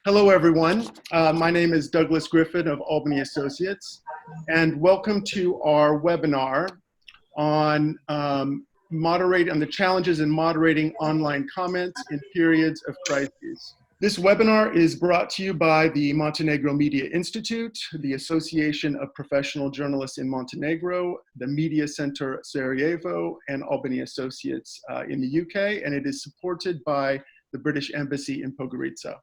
Hello, everyone. My name is Daglas Grifin of Albany Associates, and welcome to our webinar on the challenges in moderating online comments in periods of crises. This webinar is brought to you by the Montenegro Media Institute, the Association of Professional Journalists in Montenegro, the Mediacentrom Sarajevo, and Albany Associates in the UK, and it is supported by the British Embassy in Podgorici.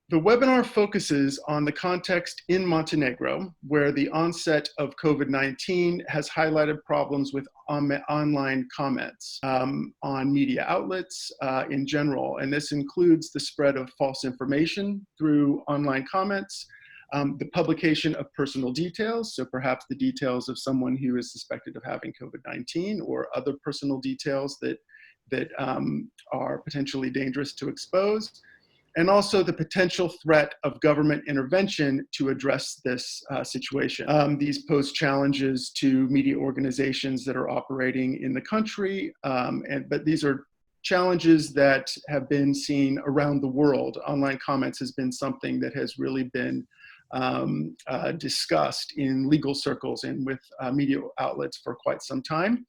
The webinar focuses on the context in Montenegro, where the onset of COVID-19 has highlighted problems with online comments on media outlets in general. And this includes the spread of false information through online comments, the publication of personal details, so perhaps the details of someone who is suspected of having COVID-19 or other personal details that are potentially dangerous to expose, and also the potential threat of government intervention to address this situation. These pose challenges to media organizations that are operating in the country, but these are challenges that have been seen around the world. Online comments has been something that has really been discussed in legal circles and with media outlets for quite some time.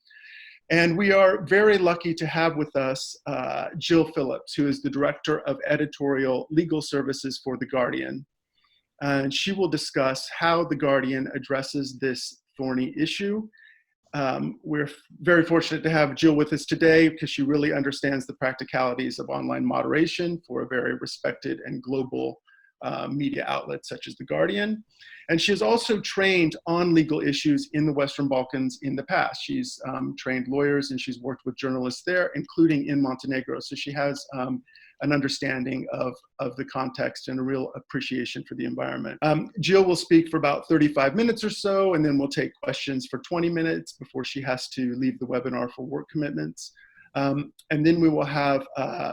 And we are very lucky to have with us Džil Filips, who is the Director of Editorial Legal Services for The Gardijan. And she will discuss how The Gardijan addresses this thorny issue. We're very fortunate to have Džil with us today because she really understands the practicalities of online moderation for a very respected and global media outlet such as The Gardijan. And she has also trained on legal issues in the Western Balkans in the past. She's trained lawyers and she's worked with journalists there, including in Montenegro. So she has an understanding of the context and a real appreciation for the environment. Džil will speak for about 35 minutes or so, and then we'll take questions for 20 minutes before she has to leave the webinar for work commitments. And then we will have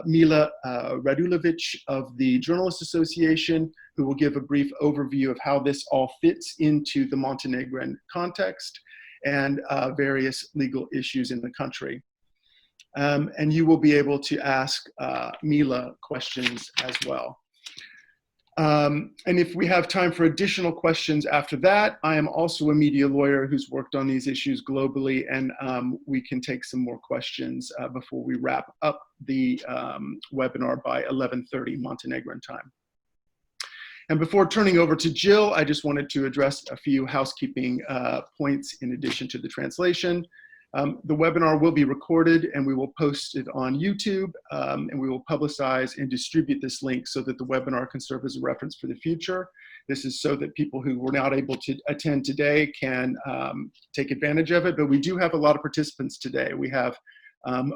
Mila Radulovic of the Journalists Association, who will give a brief overview of how this all fits into the Montenegrin context and various legal issues in the country. And you will be able to ask Mila questions as well. And if we have time for additional questions after that, I am also a media lawyer who's worked on these issues globally, and we can take some more questions before we wrap up the webinar by 11:30 Montenegrin time. And before turning over to Džil, I just wanted to address a few housekeeping points in addition to the translation. The webinar will be recorded and we will post it on YouTube, and we will publicize and distribute this link so that the webinar can serve as a reference for the future. This is so that people who were not able to attend today can take advantage of it, but we do have a lot of participants today. We have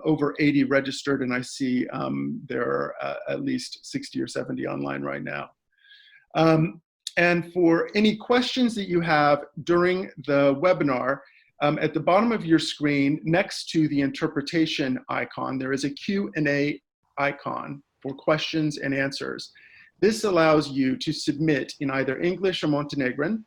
over 80 registered, and I see there are at least 60 or 70 online right now. And for any questions that you have during the webinar, at the bottom of your screen, next to the interpretation icon, there is a Q&A icon for questions and answers. This allows you to submit in either English or Montenegrin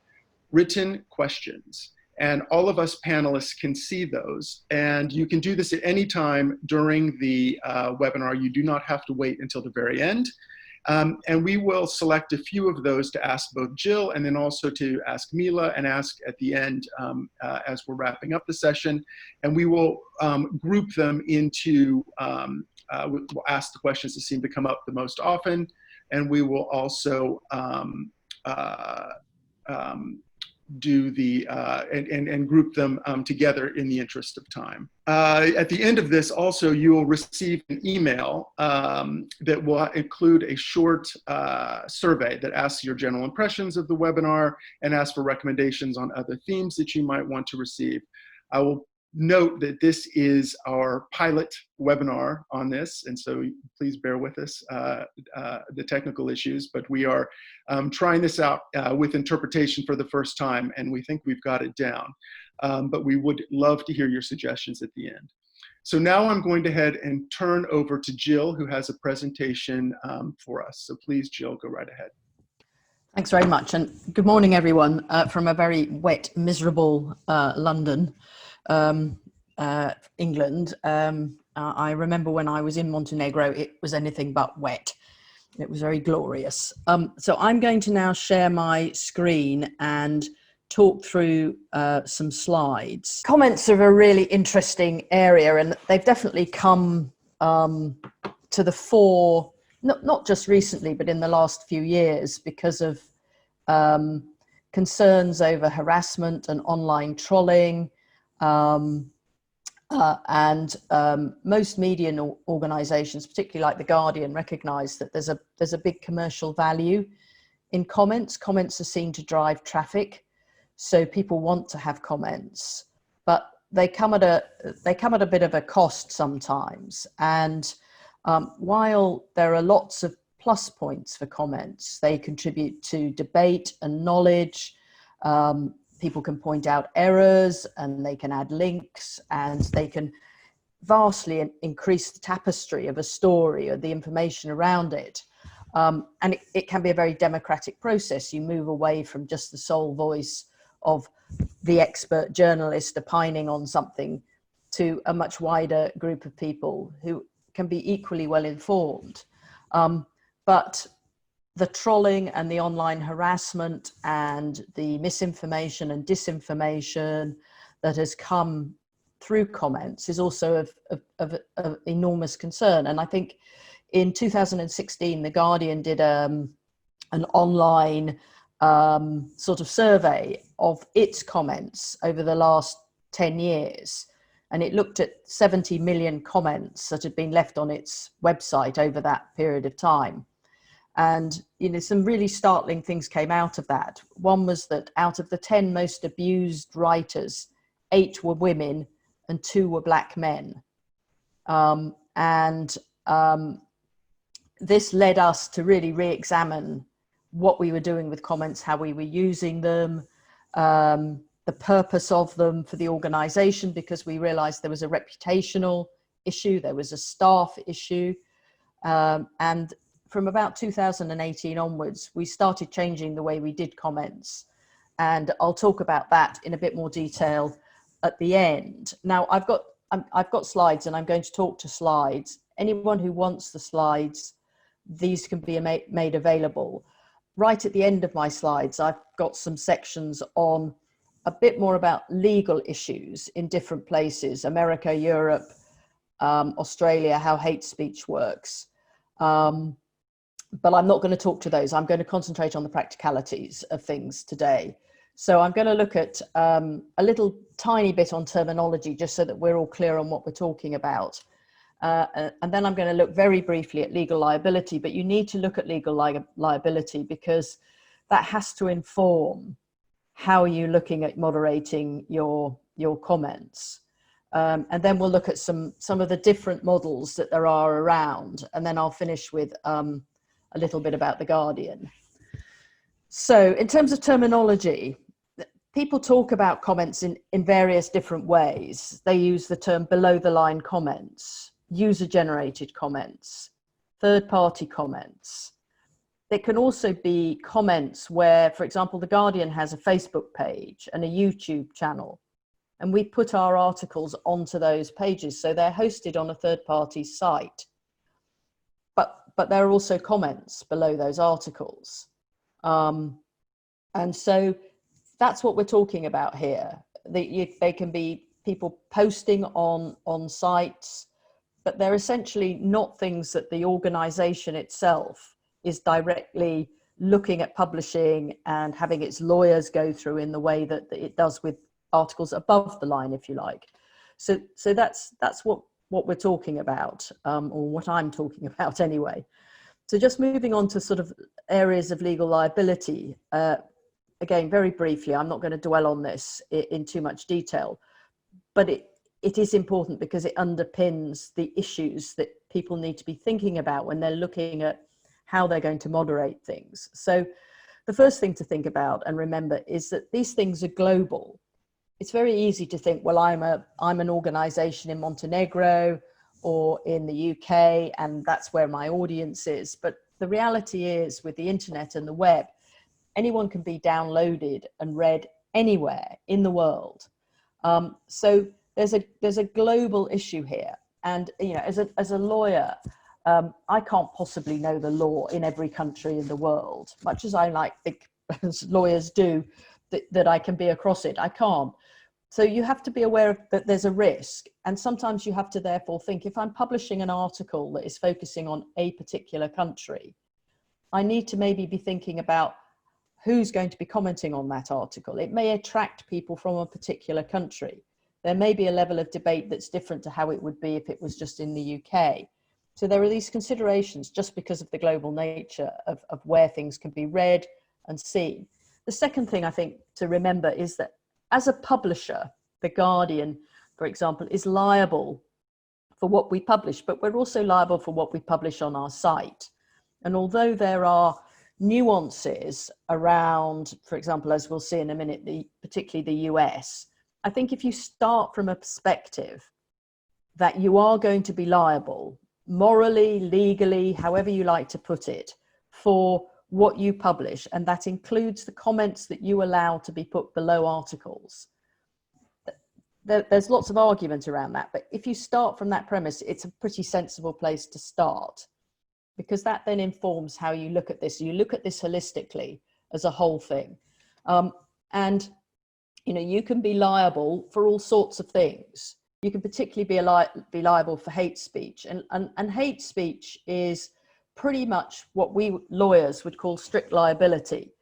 written questions. And all of us panelists can see those. And you can do this at any time during the webinar. You do not have to wait until the very end. And we will select a few of those to ask both Džil and then also to ask Mila and ask at the end as we're wrapping up the session. And we will group them into, we'll ask the questions that seem to come up the most often. And we will also do the, and group them together in the interest of time. At the end of this also, you will receive an email that will include a short survey that asks your general impressions of the webinar and asks for recommendations on other themes that you might want to receive. I will note that this is our pilot webinar on this, and so please bear with us, the technical issues, but we are trying this out with interpretation for the first time, and we think we've got it down. But we would love to hear your suggestions at the end. So now I'm going to head and turn over to Džil, who has a presentation for us. So please, Džil, go right ahead. Thanks very much, and good morning, everyone, from a very wet, miserable London. England. I remember when I was in Montenegro, it was anything but wet. It was very glorious. So I'm going to now share my screen and talk through some slides. Comments are a really interesting area, and they've definitely come to the fore, not just recently, but in the last few years, because of concerns over harassment and online trolling. Most media organizations, particularly like the Guardian, recognize that there's a big commercial value in comments. Comments are seen to drive traffic, so people want to have comments, but they come at a bit of a cost sometimes. And while there are lots of plus points for comments, they contribute to debate and knowledge. People can point out errors, and they can add links, and they can vastly increase the tapestry of a story or the information around it. And it can be a very democratic process. You move away from just the sole voice of the expert journalist opining on something to a much wider group of people who can be equally well informed. But the trolling and the online harassment and the misinformation and disinformation that has come through comments is also of enormous concern. And I think in 2016, The Guardian did an online sort of survey of its comments over the last 10 years. And it looked at 70 million comments that had been left on its website over that period of time. And, you know, some really startling things came out of that. One was that out of the 10 most abused writers, 8 were women and 2 were black men. This led us to really re-examine what we were doing with comments, how we were using them, the purpose of them for the organization, because we realized there was a reputational issue, there was a staff issue. And from about 2018 onwards, we started changing the way we did comments. And I'll talk about that in a bit more detail at the end. Now, I've got slides, and I'm going to talk to slides. Anyone who wants the slides, these can be made available. Right at the end of my slides, I've got some sections on a bit more about legal issues in different places, America, Europe, Australia, how hate speech works. But I'm not going to talk to those. I'm going to concentrate on the practicalities of things today. So I'm going to look at a little tiny bit on terminology, just so that we're all clear on what we're talking about. And then I'm going to look very briefly at legal liability, but you need to look at legal liability because that has to inform how you're looking at moderating your comments. And then we'll look at some of the different models that there are around. And then I'll finish with a little bit about The Guardian. So in terms of terminology, people talk about comments in various different ways. They use the term below the line comments, user-generated comments, third-party comments. There can also be comments where, for example, The Guardian has a Facebook page and a YouTube channel, and we put our articles onto those pages. So they're hosted on a third-party site. But there are also comments below those articles. And so that's what we're talking about here. They can be people posting on sites, but they're essentially not things that the organization itself is directly looking at publishing and having its lawyers go through in the way that it does with articles above the line, if you like. So that's what we're talking about, or what I'm talking about anyway. So just moving on to sort of areas of legal liability. Again, very briefly, I'm not going to dwell on this in too much detail, but it is important because it underpins the issues that people need to be thinking about when they're looking at how they're going to moderate things. So the first thing to think about and remember is that these things are global. It's very easy to think, well, I'm an organization in Montenegro or in the UK, and that's where my audience is. But the reality is, with the internet and the web, anyone can be downloaded and read anywhere in the world. So there's a global issue here. And, you know, as a lawyer, I can't possibly know the law in every country in the world, much as I think as lawyers do, that I can be across it. I can't. So you have to be aware of that there's a risk. And sometimes you have to therefore think, if I'm publishing an article that is focusing on a particular country, I need to maybe be thinking about who's going to be commenting on that article. It may attract people from a particular country. There may be a level of debate that's different to how it would be if it was just in the UK. So there are these considerations just because of the global nature of where things can be read and seen. The second thing I think to remember is that as a publisher, the Guardian, for example, is liable for what we publish, but we're also liable for what we publish on our site. And although there are nuances around, for example, as we'll see in a minute, particularly the US, I think if you start from a perspective that you are going to be liable, morally, legally, however you like to put it, for what you publish, and that includes the comments that you allow to be put below articles. There's lots of argument around that, but if you start from that premise, it's a pretty sensible place to start, because that then informs how you look at this. You look at this holistically as a whole thing. And you know, you can be liable for all sorts of things. You can particularly be liable for hate speech, and hate speech is pretty much what we lawyers would call strict liability.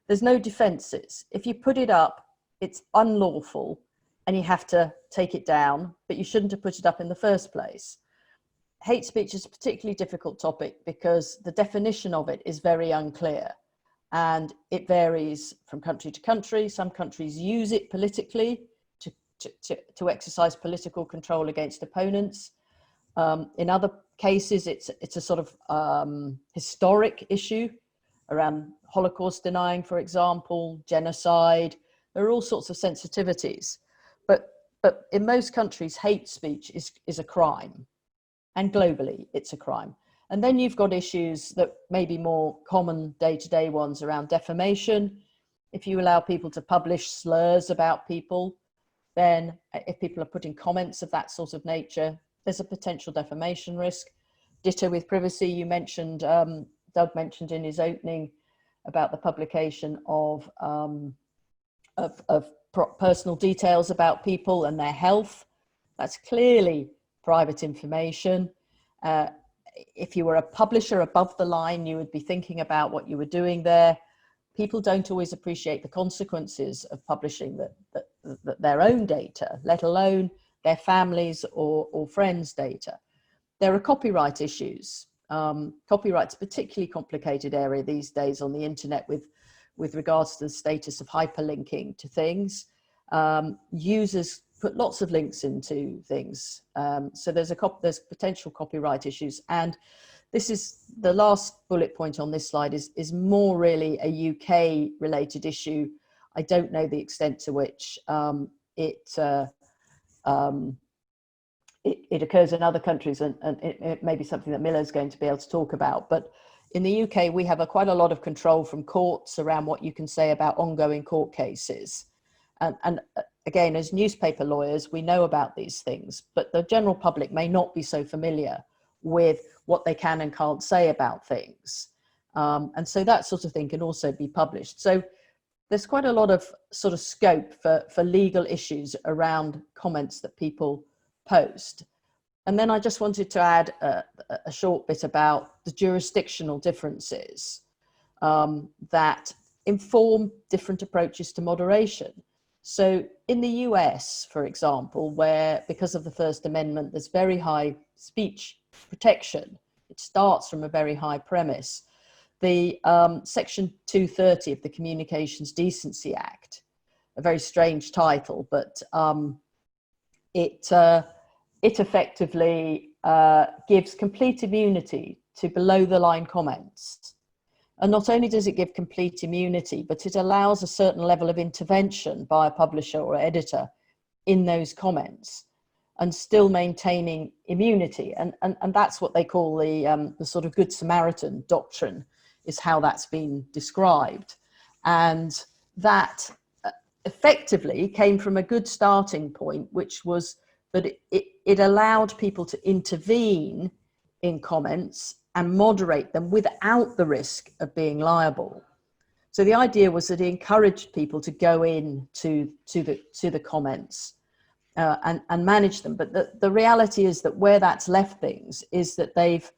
There's no defenses. If you put it up, it's unlawful and you have to take it down, but you shouldn't have put it up in the first place. Hate speech is a particularly difficult topic because the definition of it is very unclear and it varies from country to country. Some countries use it politically to exercise political control against opponents. In other cases, it's a sort of historic issue around Holocaust denying, for example, genocide. There are all sorts of sensitivities, but in most countries, hate speech is a crime, and globally, it's a crime. And then you've got issues that may be more common day-to-day ones around defamation. If you allow people to publish slurs about people, then if people are putting comments of that sort of nature, there's a potential defamation risk. Ditto with privacy. You mentioned, Doug mentioned in his opening about the publication of personal details about people and their health. That's clearly private information. If you were a publisher above the line, you would be thinking about what you were doing there. People don't always appreciate the consequences of publishing their own data, let alone their families or friends' data. There are copyright issues. Copyright's a particularly complicated area these days on the internet with regards to the status of hyperlinking to things. Users put lots of links into things. So there's potential copyright issues. And this is the last bullet point on this slide is more really a UK related issue. I don't know the extent to which it occurs in other countries, and it may be something that Miller's going to be able to talk about. But in the UK, we have quite a lot of control from courts around what you can say about ongoing court cases. And again, as newspaper lawyers, we know about these things, but the general public may not be so familiar with what they can and can't say about things. And so that sort of thing can also be published. So there's quite a lot of sort of scope for legal issues around comments that people post. And then I just wanted to add a short bit about the jurisdictional differences that inform different approaches to moderation. So in the US, for example, where because of the First Amendment, there's very high speech protection, it starts from a very high premise. The Section 230 of the Communications Decency Act, a very strange title, but it effectively gives complete immunity to below the line comments. And not only does it give complete immunity, but it allows a certain level of intervention by a publisher or editor in those comments and still maintaining immunity. And that's what they call the sort of Good Samaritan doctrine, is how that's been described. And that effectively came from a good starting point, which was that it allowed people to intervene in comments and moderate them without the risk of being liable. So the idea was that it encouraged people to go in to the comments and manage them. But the reality is that where that's left things is that they've,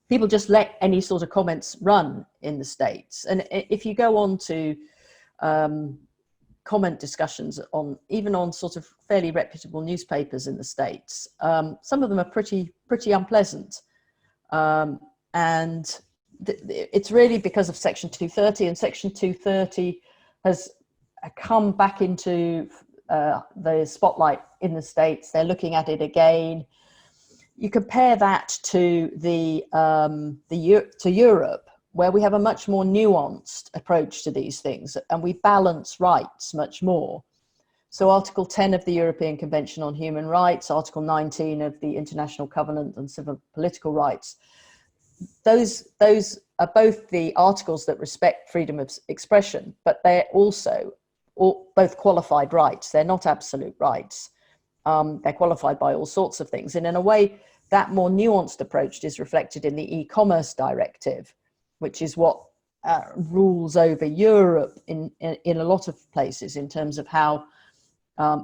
people just let any sort of comments run in the States. And if you go on to comment discussions on, even on sort of fairly reputable newspapers in the States, some of them are pretty unpleasant. And it's really because of Section 230, and Section 230 has come back into the spotlight in the States. They're looking at it again. You compare that to Europe, where we have a much more nuanced approach to these things, and we balance rights much more. So Article 10 of the European Convention on Human Rights, Article 19 of the International Covenant on Civil and Political Rights, those are both the articles that respect freedom of expression, but they're also both qualified rights. They're not absolute rights. They're qualified by all sorts of things. And in a way, that more nuanced approach is reflected in the e-commerce directive, which is what rules over Europe in a lot of places in terms of how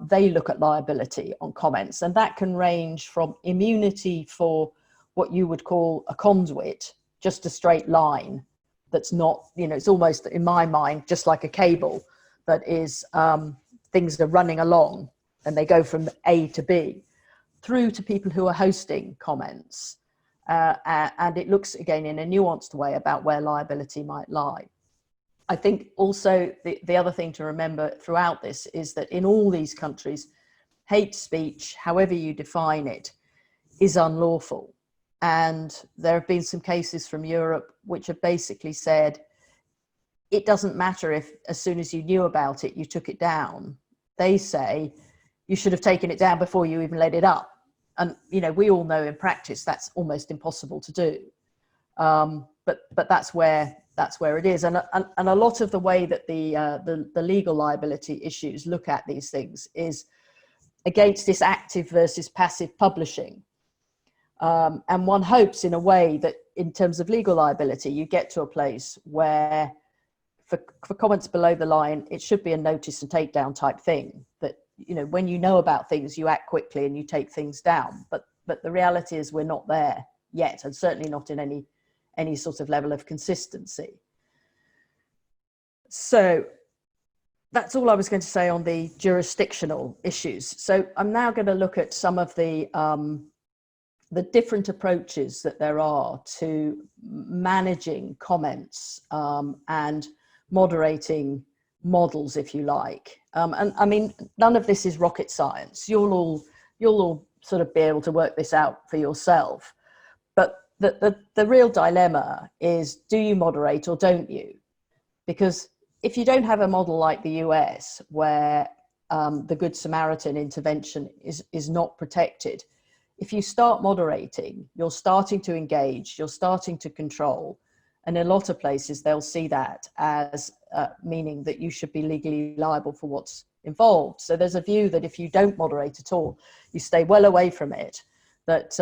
they look at liability on comments. And that can range from immunity for what you would call a conduit, just a straight line that's not, it's almost, in my mind, just like a cable that is, things are running along and they go from A to B, through to people who are hosting comments. And it looks, again, in a nuanced way about where liability might lie. I think also the other thing to remember throughout this is that in all these countries, hate speech, however you define it, is unlawful. And there have been some cases from Europe which have basically said, it doesn't matter if as soon as you knew about it, you took it down. They say you should have taken it down before you even let it up. And, we all know in practice that's almost impossible to do. But that's where it is. And a lot of the way that the legal liability issues look at these things is against this active versus passive publishing. And one hopes in a way that in terms of legal liability, you get to a place where for comments below the line, it should be a notice and take down type thing, that, when you know about things, you act quickly and you take things down. But the reality is we're not there yet, and certainly not in any sort of level of consistency. So that's all I was going to say on the jurisdictional issues. So I'm now going to look at some of the different approaches that there are to managing comments and moderating models, if you like. And I mean, none of this is rocket science. You'll all sort of be able to work this out for yourself. But the real dilemma is, do you moderate or don't you? Because if you don't have a model like the US, where the Good Samaritan intervention is not protected, if you start moderating, you're starting to engage, you're starting to control. And in a lot of places, they'll see that as meaning that you should be legally liable for what's involved. So there's a view that if you don't moderate at all, you stay well away from it, that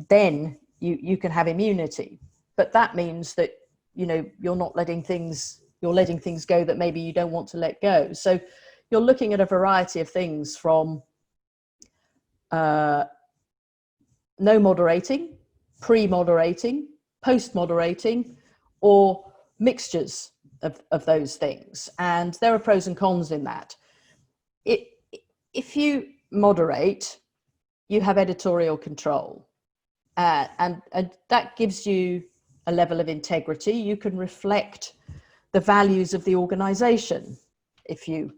then you can have immunity. But that means that, you're not letting things, you're letting things go that maybe you don't want to let go. So you're looking at a variety of things from no moderating, pre-moderating, post-moderating, or mixtures of those things. And there are pros and cons in that. If you moderate, you have editorial control. And that gives you a level of integrity. You can reflect the values of the organization if you're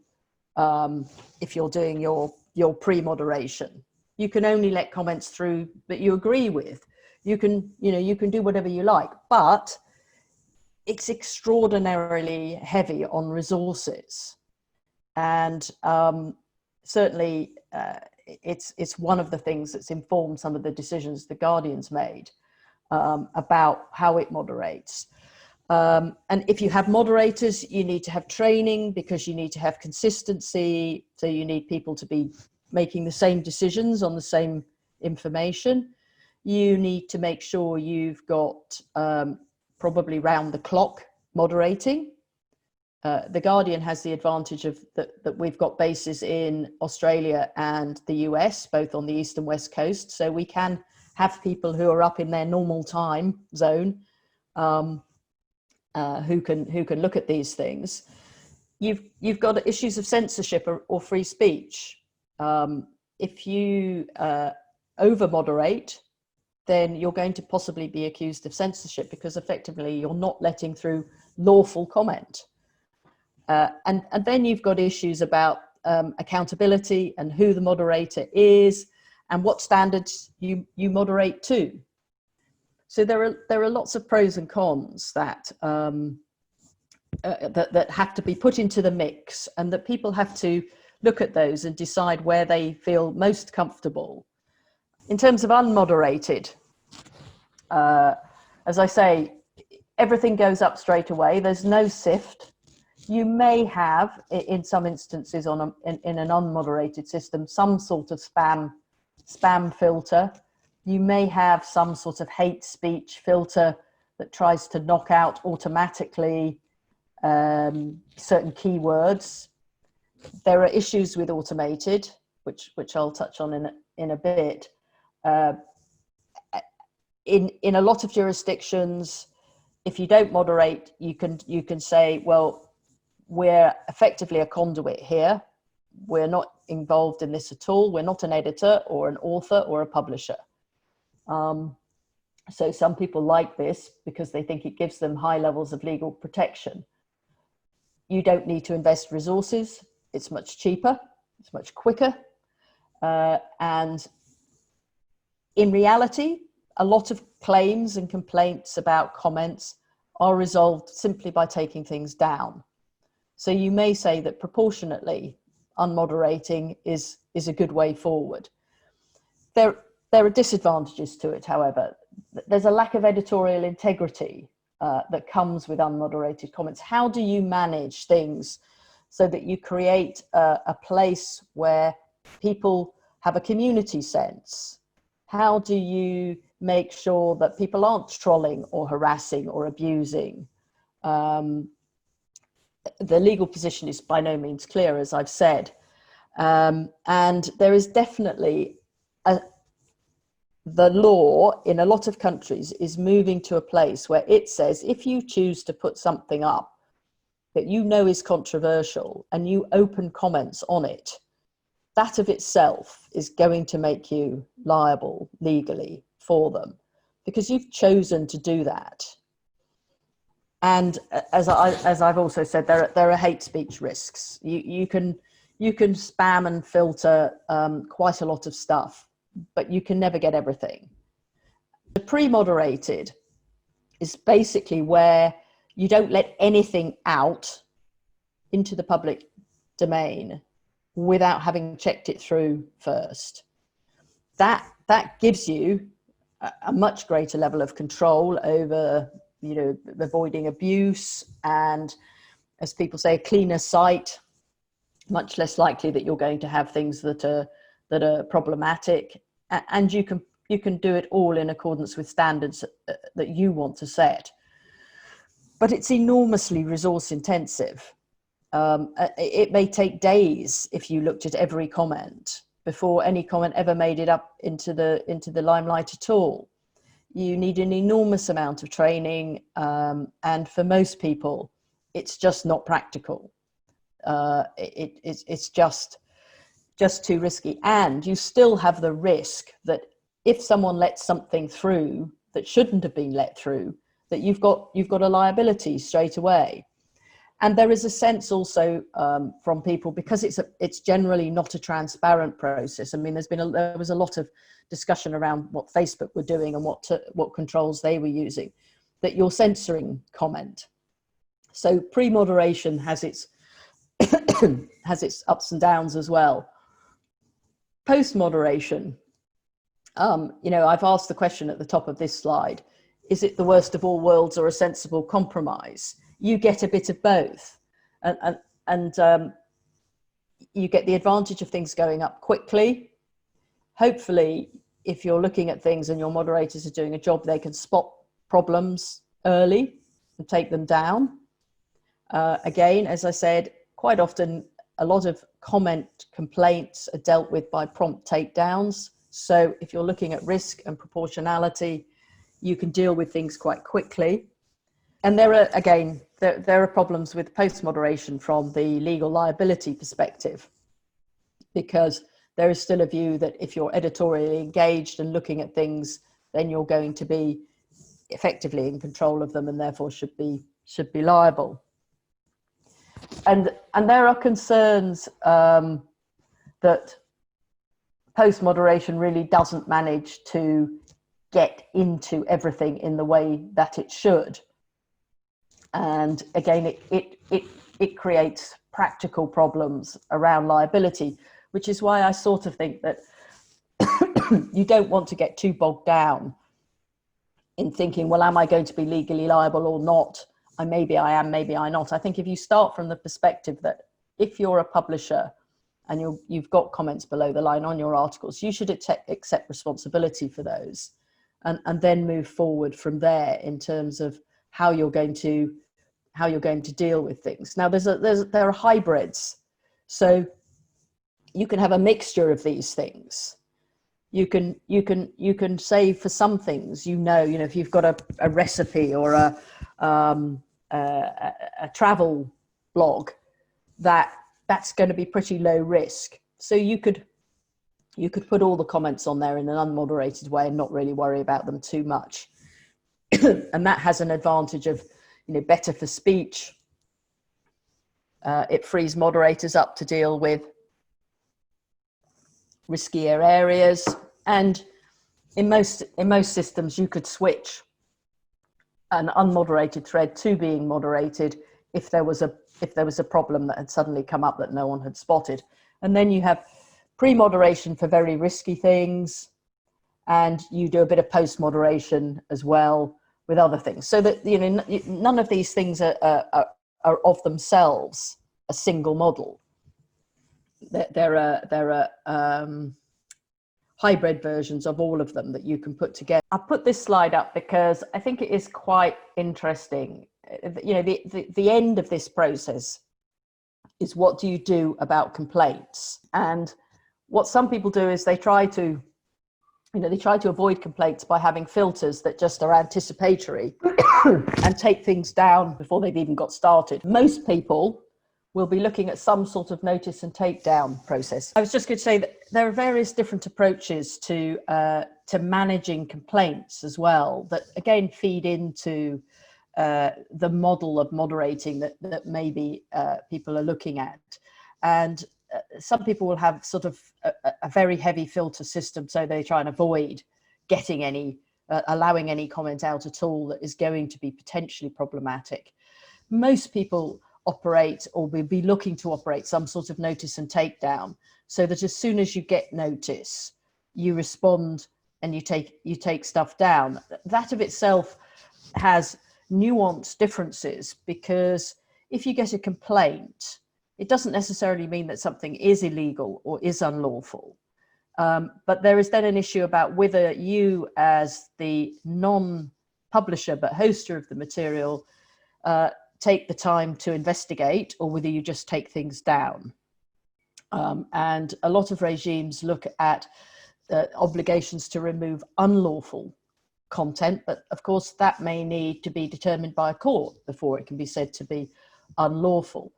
doing your pre-moderation. You can only let comments through that you agree with. You can do whatever you like, but it's extraordinarily heavy on resources. And certainly it's one of the things that's informed some of the decisions the Guardian's made about how it moderates. And if you have moderators, you need to have training because you need to have consistency. So you need people to be making the same decisions on the same information. You need to make sure you've got probably round the clock moderating. The Guardian has the advantage of that we've got bases in Australia and the US, both on the east and west coast. So we can have people who are up in their normal time zone who can look at these things. You've got issues of censorship or free speech. If you over moderate, then you're going to possibly be accused of censorship, because effectively you're not letting through lawful comment. And then you've got issues about accountability and who the moderator is and what standards you moderate to. So there are lots of pros and cons that that have to be put into the mix, and that people have to look at those and decide where they feel most comfortable. In terms of unmoderated, as I say, everything goes up straight away. There's no sift. You may have, in some instances, in an unmoderated system, some sort of spam filter. You may have some sort of hate speech filter that tries to knock out automatically certain keywords. There are issues with automated, which I'll touch on in a bit. In a lot of jurisdictions, if you don't moderate, you can say, well, we're effectively a conduit here. We're not involved in this at all. We're not an editor or an author or a publisher. So some people like this because they think it gives them high levels of legal protection. You don't need to invest resources. It's much cheaper. It's much quicker. And in reality, a lot of claims and complaints about comments are resolved simply by taking things down. So you may say that proportionately, unmoderating is a good way forward. There are disadvantages to it, however. There's a lack of editorial integrity that comes with unmoderated comments. How do you manage things so that you create a place where people have a community sense? How do you make sure that people aren't trolling or harassing or abusing? The legal position is by no means clear, as I've said. And there is definitely the law in a lot of countries is moving to a place where it says if you choose to put something up that you know is controversial and you open comments on it, that of itself is going to make you liable legally for them, because you've chosen to do that. And as I've also said, there are hate speech risks. You can spam and filter quite a lot of stuff, but you can never get everything. The pre-moderated is basically where you don't let anything out into the public domain without having checked it through first. That gives you a much greater level of control over, avoiding abuse, and, as people say, a cleaner site. Much less likely that you're going to have things that are problematic, and you can do it all in accordance with standards that you want to set. But it's enormously resource intensive. It may take days if you looked at every comment before any comment ever made it up into the limelight at all. You need an enormous amount of training, and for most people, it's just not practical. It's just too risky, and you still have the risk that if someone lets something through that shouldn't have been let through, that you've got a liability straight away. And there is a sense also from people, because it's generally not a transparent process. I mean, there was a lot of discussion around what Facebook were doing and what controls they were using, that you're censoring comment. So pre-moderation has its ups and downs as well. Post-moderation, I've asked the question at the top of this slide: is it the worst of all worlds or a sensible compromise? You get a bit of both, and you get the advantage of things going up quickly. Hopefully, if you're looking at things and your moderators are doing a job, they can spot problems early and take them down. Again, as I said, quite often a lot of complaints are dealt with by prompt takedowns. So if you're looking at risk and proportionality, you can deal with things quite quickly. And there are, again, there are problems with post-moderation from the legal liability perspective, because there is still a view that if you're editorially engaged and looking at things, then you're going to be effectively in control of them and therefore should be liable. And there are concerns that post-moderation really doesn't manage to get into everything in the way that it should. And again, it creates practical problems around liability, which is why I sort of think that you don't want to get too bogged down in thinking, well, am I going to be legally liable or not? Maybe I am, maybe I'm not. I think if you start from the perspective that if you're a publisher and you've got comments below the line on your articles, you should accept responsibility for those, and then move forward from there in terms of how you're going to deal with things. Now, there are hybrids, so you can have a mixture of these things. You can say for some things, if you've got a recipe or a travel blog, that's going to be pretty low risk. So you could put all the comments on there in an unmoderated way and not really worry about them too much. And that has an advantage of, better for speech. It frees moderators up to deal with riskier areas, and in most systems you could switch an unmoderated thread to being moderated if there was a problem that had suddenly come up that no one had spotted. And then you have pre-moderation for very risky things, and you do a bit of post-moderation as well with other things, so that none of these things are of themselves a single model. There are hybrid versions of all of them that you can put together. I put this slide up because I think it is quite interesting. The end of this process is, what do you do about complaints? And what some people do is they try to avoid complaints by having filters that just are anticipatory and take things down before they've even got started. Most people will be looking at some sort of notice and takedown process. I was just going to say that there are various different approaches to managing complaints as well, that again feed into the model of moderating that maybe people are looking at. And some people will have sort of a very heavy filter system, so they try and avoid getting allowing any comment out at all that is going to be potentially problematic. Most people operate, or will be looking to operate, some sort of notice and takedown, so that as soon as you get notice, you respond and you take stuff down. That of itself has nuanced differences, because if you get a complaint, it doesn't necessarily mean that something is illegal or is unlawful. But there is then an issue about whether you, as the non-publisher but hoster of the material, take the time to investigate, or whether you just take things down. And a lot of regimes look at obligations to remove unlawful content, but of course that may need to be determined by a court before it can be said to be unlawful.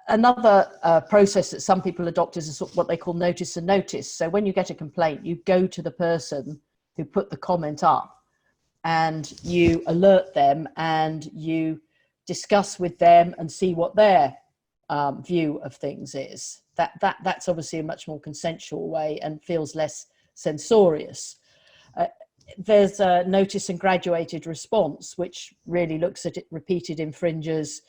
Another process that some people adopt is what they call notice and notice. So when you get a complaint, you go to the person who put the comment up and you alert them and you discuss with them and see what their view of things is. That's obviously a much more consensual way and feels less censorious. There's a notice and graduated response, which really looks at repeated infringers.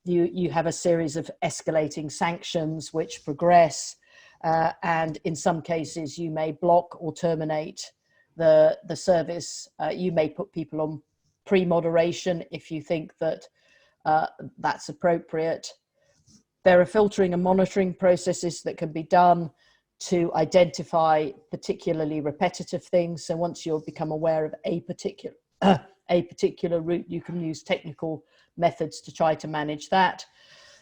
You have a series of escalating sanctions which progress, and in some cases you may block or terminate the service. You may put people on pre-moderation if you think that that's appropriate. There are filtering and monitoring processes that can be done to identify particularly repetitive things. So once you've become aware of a particular route, you can use technical methods to try to manage that.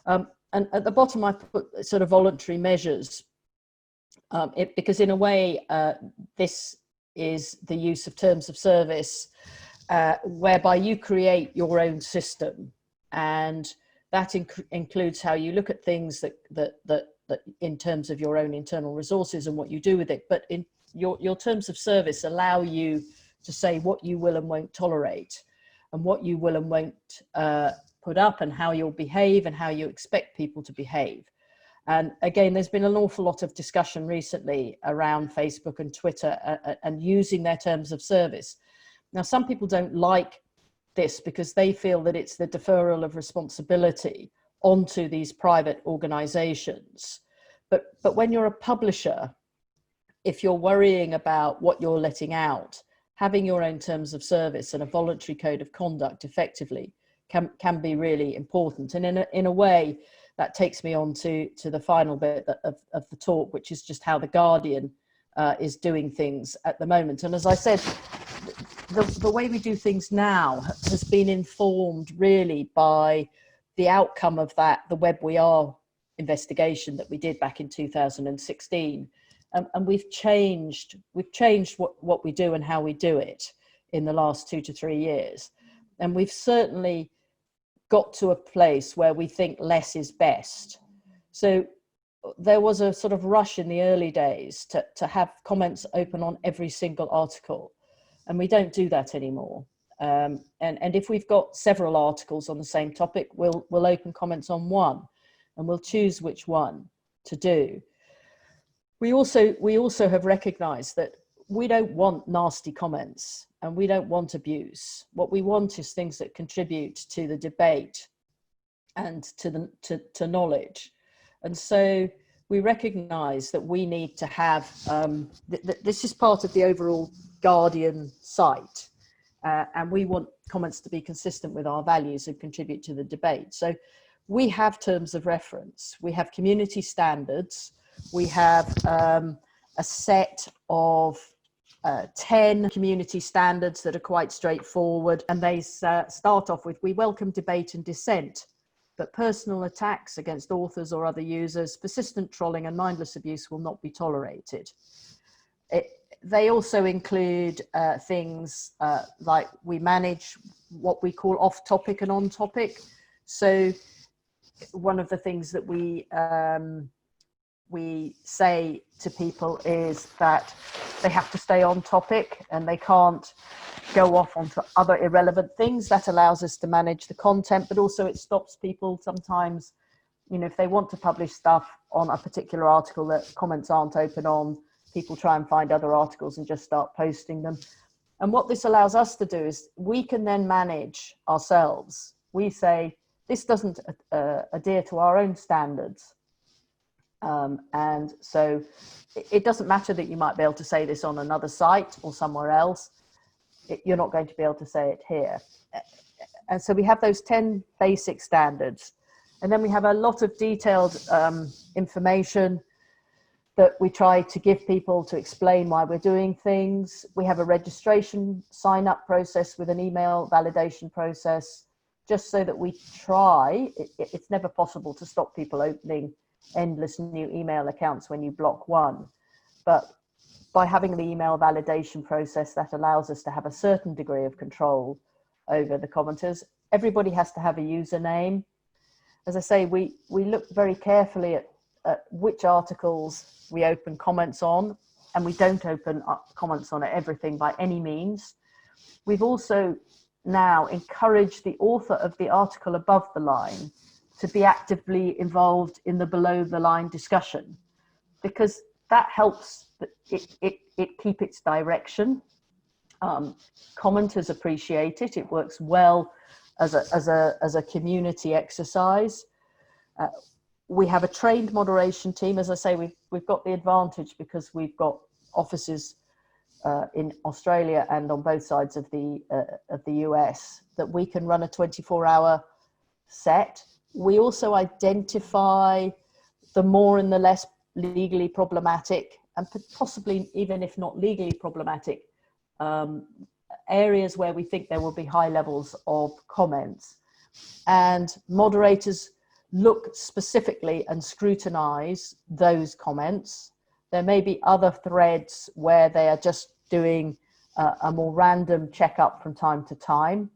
And at the bottom, I put sort of voluntary measures, because in a way, this is the use of terms of service, whereby you create your own system, and that includes how you look at things that in terms of your own internal resources and what you do with it. But in your terms of service allow you to say what you will and won't tolerate, and what you will and won't put up, and how you'll behave, and how you expect people to behave. And again, there's been an awful lot of discussion recently around Facebook and Twitter and using their terms of service. Now, some people don't like this because they feel that it's the deferral of responsibility onto these private organizations. But when you're a publisher, if you're worrying about what you're letting out, having your own terms of service and a voluntary code of conduct effectively can be really important. And in a way, that takes me on to the final bit of the talk, which is just how the Guardian is doing things at the moment. And as I said, the way we do things now has been informed really by the outcome of the Web We Are investigation that we did back in 2016. And we've changed what we do and how we do it in the last 2 to 3 years. And we've certainly got to a place where we think less is best. So there was a sort of rush in the early days to have comments open on every single article. And we don't do that anymore. And if we've got several articles on the same topic, we'll open comments on one, and we'll choose which one to do. We also have recognized that we don't want nasty comments and we don't want abuse. What we want is things that contribute to the debate and to knowledge. And so we recognize that we need to have, this is part of the overall Guardian site. And we want comments to be consistent with our values and contribute to the debate. So we have terms of reference, we have community standards, we have a set of 10 community standards that are quite straightforward, and they start off with, we welcome debate and dissent, but personal attacks against authors or other users, persistent trolling and mindless abuse will not be tolerated. They also include things like we manage what we call off-topic and on-topic. So one of the things that we say to people is that they have to stay on topic and they can't go off onto other irrelevant things. That allows us to manage the content, but also it stops people sometimes, if they want to publish stuff on a particular article that comments aren't open on, people try and find other articles and just start posting them. And what this allows us to do is we can then manage ourselves. We say, this doesn't adhere to our own standards. And so it doesn't matter that you might be able to say this on another site or somewhere else. You're not going to be able to say it here. And so we have those 10 basic standards. And then we have a lot of detailed information that we try to give people to explain why we're doing things. We have a registration sign-up process with an email validation process, just so that we try, it's never possible to stop people opening endless new email accounts when you block one. But by having the email validation process, that allows us to have a certain degree of control over the commenters. Everybody has to have a username. As I say, we look very carefully at which articles we open comments on, and we don't open comments on everything by any means. We've also now encouraged the author of the article above the line to be actively involved in the below the line discussion, because that helps it keep its direction. Commenters appreciate it. It works well as a community exercise. We have a trained moderation team. As I say, we've got the advantage because we've got offices in Australia and on both sides of the US, that we can run a 24-hour set. We also identify the more and the less legally problematic, and possibly even if not legally problematic, areas where we think there will be high levels of comments. And moderators look specifically and scrutinize those comments. There may be other threads where they are just doing a more random checkup from time to time.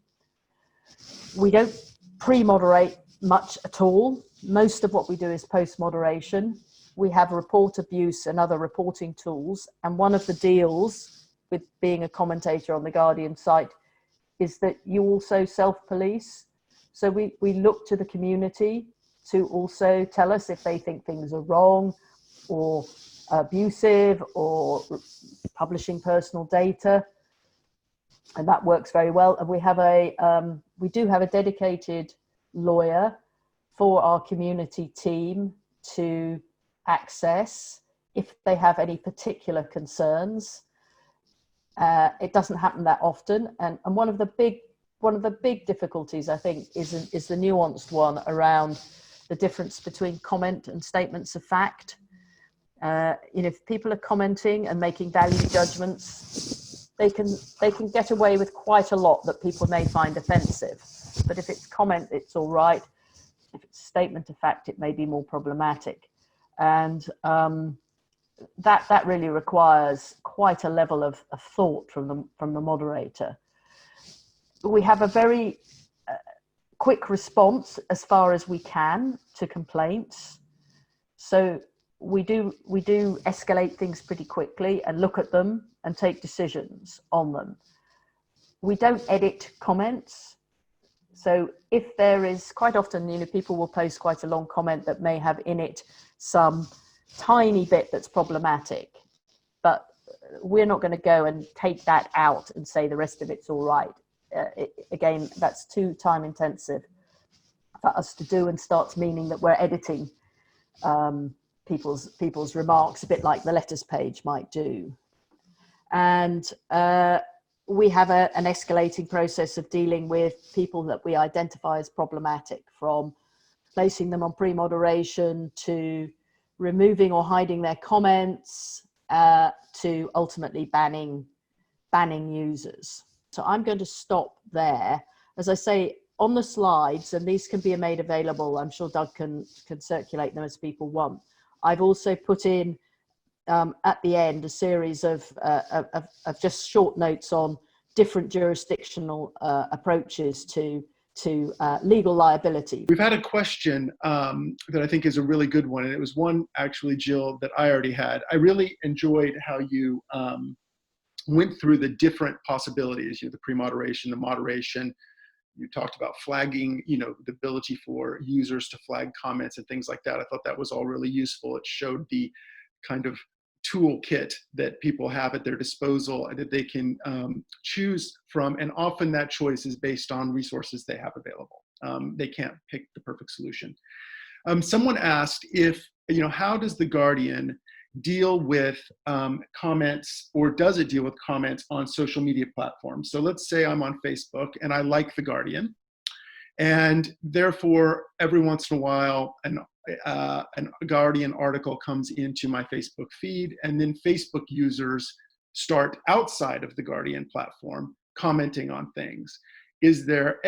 We don't pre-moderate much at all. Most of what we do is post-moderation. We have report abuse and other reporting tools. And one of the deals with being a commentator on the Guardian site is that you also self-police. So we look to the community to also tell us if they think things are wrong or abusive or publishing personal data. And that works very well. And we have we do have a dedicated lawyer for our community team to access if they have any particular concerns. It doesn't happen that often. And one of the big difficulties, I think, is the nuanced one around the difference between comment and statements of fact. If people are commenting and making value judgments, they can get away with quite a lot that people may find offensive. But if it's comment, it's all right. If it's a statement of fact, it may be more problematic. And that really requires quite a level of thought from the moderator. We have a very quick response as far as we can to complaints. So we do escalate things pretty quickly and look at them and take decisions on them. We don't edit comments. So if there is, quite often, people will post quite a long comment that may have in it some tiny bit that's problematic, but we're not going to go and take that out and say the rest of it's all right. Again, that's too time intensive for us to do and starts meaning that we're editing people's remarks, a bit like the letters page might do. And we have an escalating process of dealing with people that we identify as problematic, from placing them on pre-moderation to removing or hiding their comments to ultimately banning users. So I'm going to stop there. As I say, on the slides, and these can be made available, I'm sure Doug can circulate them as people want. I've also put in at the end a series of just short notes on different jurisdictional approaches to legal liability. We've had a question that I think is a really good one, and it was one actually, Jill, that I already had. I really enjoyed how you went through the different possibilities, the pre-moderation, the moderation. You talked about flagging, the ability for users to flag comments and things like that. I thought that was all really useful. It showed the kind of toolkit that people have at their disposal and that they can choose from. And often that choice is based on resources they have available. They can't pick the perfect solution. Someone asked how does the Guardian deal with comments, or does it deal with comments on social media platforms? So let's say I'm on Facebook and I like the Guardian, and therefore every once in a while an Guardian article comes into my Facebook feed, and then Facebook users start outside of the Guardian platform commenting on things. Is there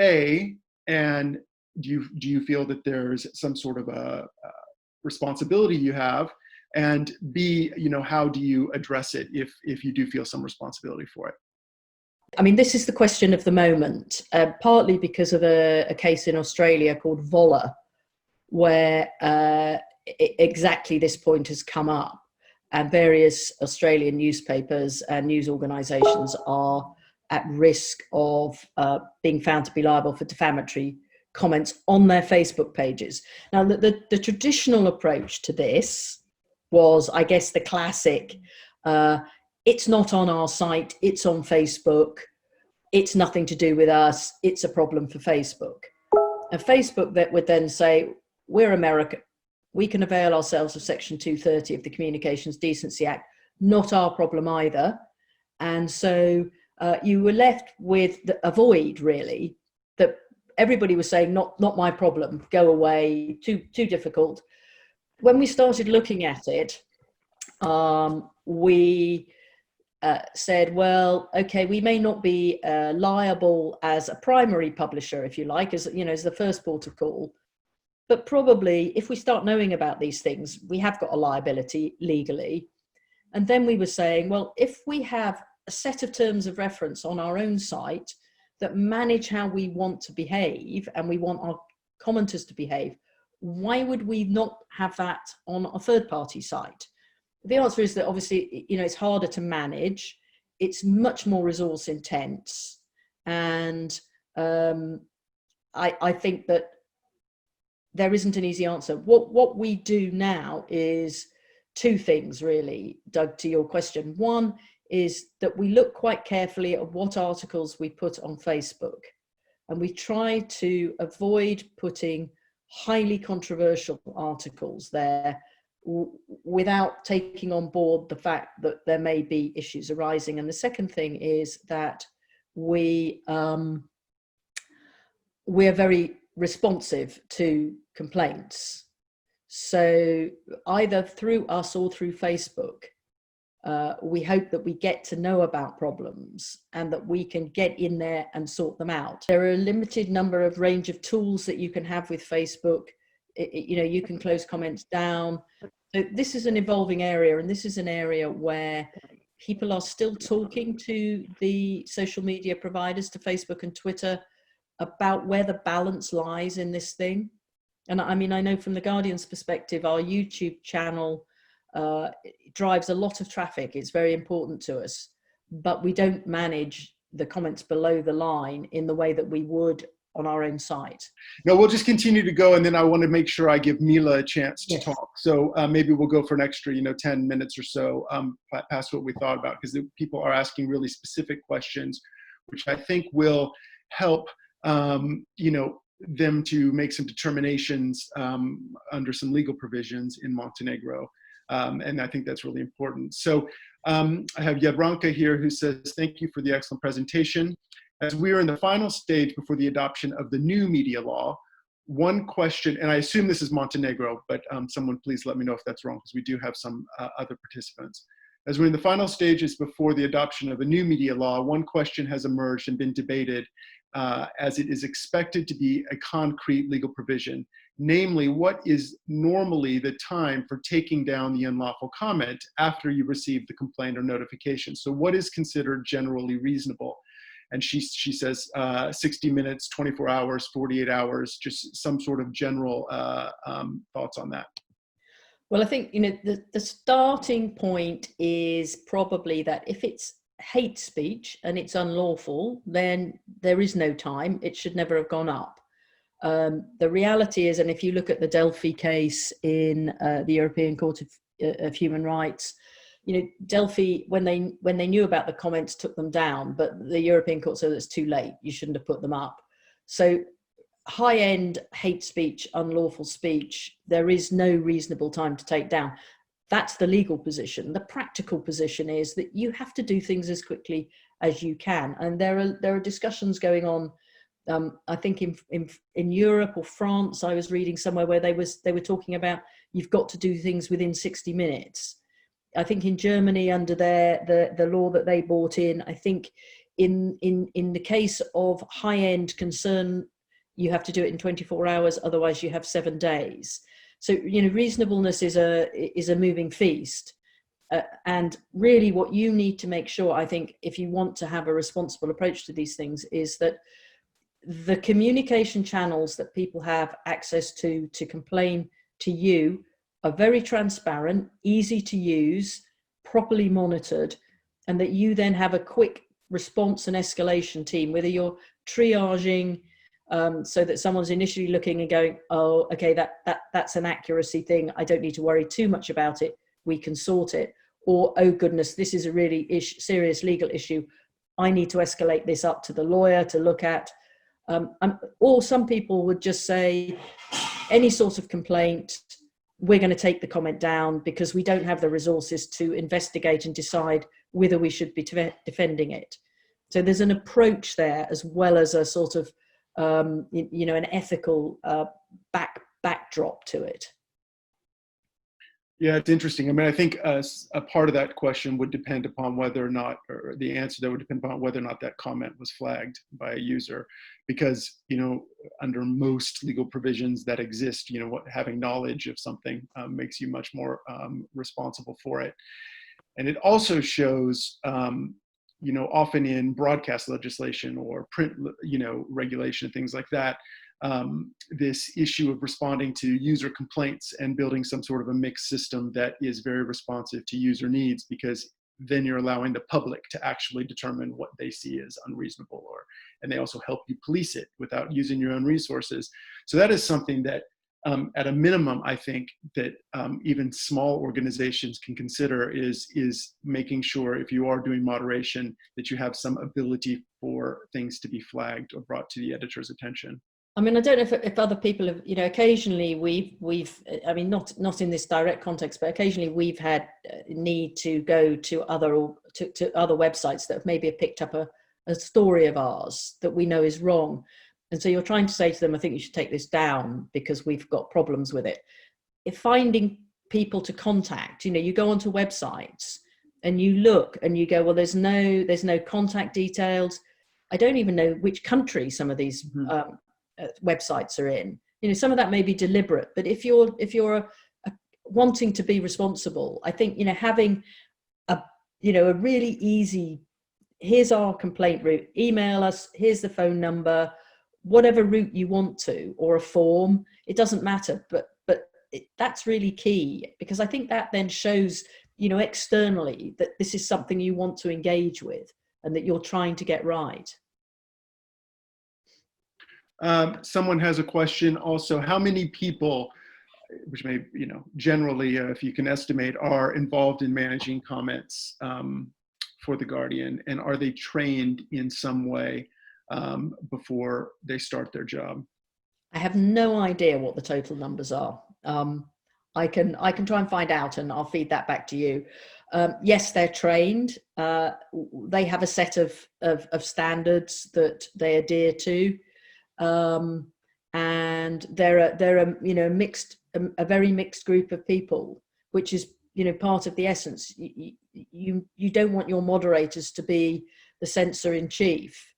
and do you feel that there's some sort of a responsibility you have? And B, how do you address it if you do feel some responsibility for it? I mean, this is the question of the moment, partly because of a case in Australia called Voller, where exactly this point has come up, and various Australian newspapers and news organisations are at risk of being found to be liable for defamatory comments on their Facebook pages. Now, the traditional approach to this was, I guess, the classic, it's not on our site, it's on Facebook, it's nothing to do with us, it's a problem for Facebook. And Facebook that would then say, we're America, we can avail ourselves of Section 230 of the Communications Decency Act, not our problem either. And so you were left with a void, really, that everybody was saying, not my problem, go away, too difficult. when we started looking at it, we said, well, okay, we may not be liable as a primary publisher, if you like, as the first port of call, but probably if we start knowing about these things, we have got a liability legally. And then we were saying, well, if we have a set of terms of reference on our own site that manage how we want to behave and we want our commenters to behave, why would we not have that on a third-party site? The answer is that obviously, it's harder to manage. It's much more resource intense. And I think that there isn't an easy answer. What we do now is two things, really, Doug, to your question. One is that we look quite carefully at what articles we put on Facebook. And we try to avoid putting highly controversial articles there without taking on board the fact that there may be issues arising. And the second thing is that we're very responsive to complaints. So either through us or through Facebook, we hope that we get to know about problems and that we can get in there and sort them out. There are a limited number of range of tools that you can have with Facebook. You can close comments down. So this is an evolving area, and this is an area where people are still talking to the social media providers, to Facebook and Twitter, about where the balance lies in this thing. And I mean, I know from the Guardian's perspective, our YouTube channel drives a lot of traffic. It's very important to us, but we don't manage the comments below the line in the way that we would on our own site. No, we'll just continue to go, and then I want to make sure I give Mila a chance to Yes. talk. So maybe we'll go for an extra, 10 minutes or so past what we thought about, because people are asking really specific questions, which I think will help, them to make some determinations under some legal provisions in Montenegro. And I think that's really important. So I have Jadranka here who says, thank you for the excellent presentation. As we are in the final stage before the adoption of the new media law, one question, and I assume this is Montenegro, but someone please let me know if that's wrong, because we do have some other participants. As we're in the final stages before the adoption of a new media law, one question has emerged and been debated as it is expected to be a concrete legal provision. Namely, what is normally the time for taking down the unlawful comment after you receive the complaint or notification? So what is considered generally reasonable? And she says 60 minutes, 24 hours, 48 hours, just some sort of general thoughts on that. Well, I think, the starting point is probably that if it's hate speech and it's unlawful, then there is no time. It should never have gone up. The reality is, and if you look at the Delphi case in the European Court of Human Rights, Delphi, when they knew about the comments, took them down, but the European Court said it's too late. You shouldn't have put them up. So high-end hate speech, unlawful speech, there is no reasonable time to take down. That's the legal position. The practical position is that you have to do things as quickly as you can. And there are discussions going on. I think in Europe or France, I was reading somewhere where they were talking about you've got to do things within 60 minutes. I think in Germany, under the law that they brought in, I think in the case of high-end concern, you have to do it in 24 hours, otherwise you have 7 days. So, reasonableness is a moving feast. And really what you need to make sure, I think, if you want to have a responsible approach to these things, is that the communication channels that people have access to complain to you are very transparent, easy to use, properly monitored, and that you then have a quick response and escalation team, whether you're triaging so that someone's initially looking and going, oh, okay, that's an accuracy thing, I don't need to worry too much about it, we can sort it. Or, oh goodness, this is a really serious legal issue, I need to escalate this up to the lawyer to look at. Or some people would just say, any sort of complaint, we're going to take the comment down because we don't have the resources to investigate and decide whether we should be defending it. So there's an approach there, as well as a sort of, an ethical backdrop to it. Yeah, it's interesting. I mean, I think a part of that question would depend upon whether or not, or the answer that would depend upon whether or not that comment was flagged by a user, because, you know, under most legal provisions that exist, you know, what having knowledge of something makes you much more responsible for it. And it also shows, you know, often in broadcast legislation or print, you know, regulation, things like that, this issue of responding to user complaints and building some sort of a mixed system that is very responsive to user needs, because then you're allowing the public to actually determine what they see as unreasonable, or, and they also help you police it without using your own resources. So that is something that at a minimum, I think that even small organizations can consider is making sure, if you are doing moderation, that you have some ability for things to be flagged or brought to the editor's attention. I mean, I don't know if other people have, you know, occasionally we've, I mean, not in this direct context, but occasionally we've had need to go to other websites that have maybe picked up a story of ours that we know is wrong. And so you're trying to say to them, I think you should take this down because we've got problems with it. If finding people to contact, you know, you go onto websites and you look and you go, well, there's no contact details. I don't even know which country some of these websites are in. You know, some of that may be deliberate, but if you're wanting to be responsible, I think, you know, having a really easy, here's our complaint route, email us, here's the phone number, whatever route you want to, or a form, it doesn't matter, but that's really key, because I think that then shows, you know, externally that this is something you want to engage with and that you're trying to get right. Someone has a question also: how many people, which may, you know, generally, if you can estimate, are involved in managing comments for the Guardian, and are they trained in some way before they start their job? I have no idea what the total numbers are. I can try and find out, and I'll feed that back to you. Yes, they're trained. They have a set of standards that they adhere to. And they're you know, a very mixed group of people, which is, you know, part of the essence. You don't want your moderators to be the censor in chief.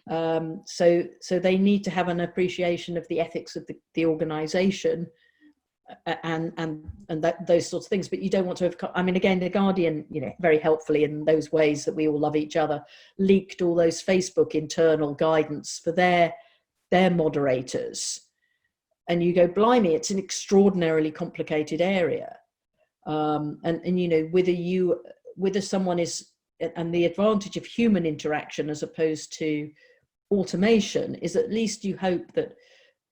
So they need to have an appreciation of the ethics of the organization and those sorts of things. But you don't want to have, I mean, again, the Guardian, you know, very helpfully in those ways that we all love each other, leaked all those Facebook internal guidance for their moderators, and you go, blimey, it's an extraordinarily complicated area. And you know, whether someone is, and the advantage of human interaction as opposed to automation is, at least you hope that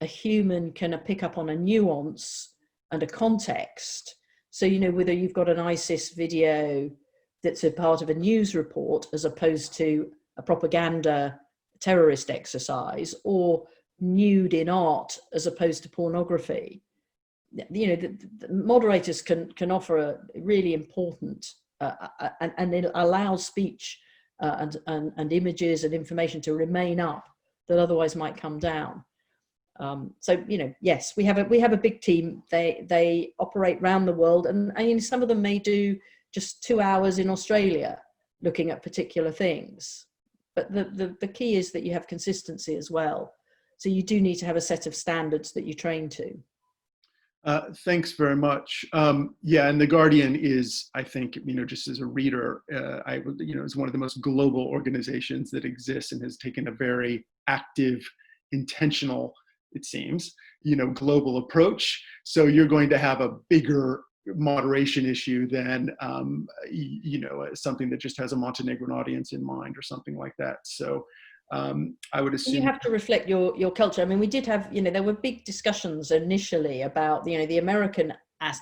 a human can pick up on a nuance and a context. So, you know, whether you've got an ISIS video that's a part of a news report as opposed to a propaganda terrorist exercise, or nude in art as opposed to pornography, you know, the moderators can offer a really important and it allows speech and images and information to remain up that otherwise might come down. So, you know, yes, we have a big team. They operate around the world, and you know, some of them may do just 2 hours in Australia looking at particular things. But the key is that you have consistency as well. So you do need to have a set of standards that you train to. Thanks very much. Yeah, and the Guardian is, I think, you know, just as a reader, you know, is one of the most global organizations that exists, and has taken a very active, intentional, it seems, you know, global approach. So you're going to have a bigger moderation issue than, you know, something that just has a Montenegrin audience in mind or something like that. So I would assume you have to reflect your culture. I mean, we did have, you know, there were big discussions initially about, you know, the American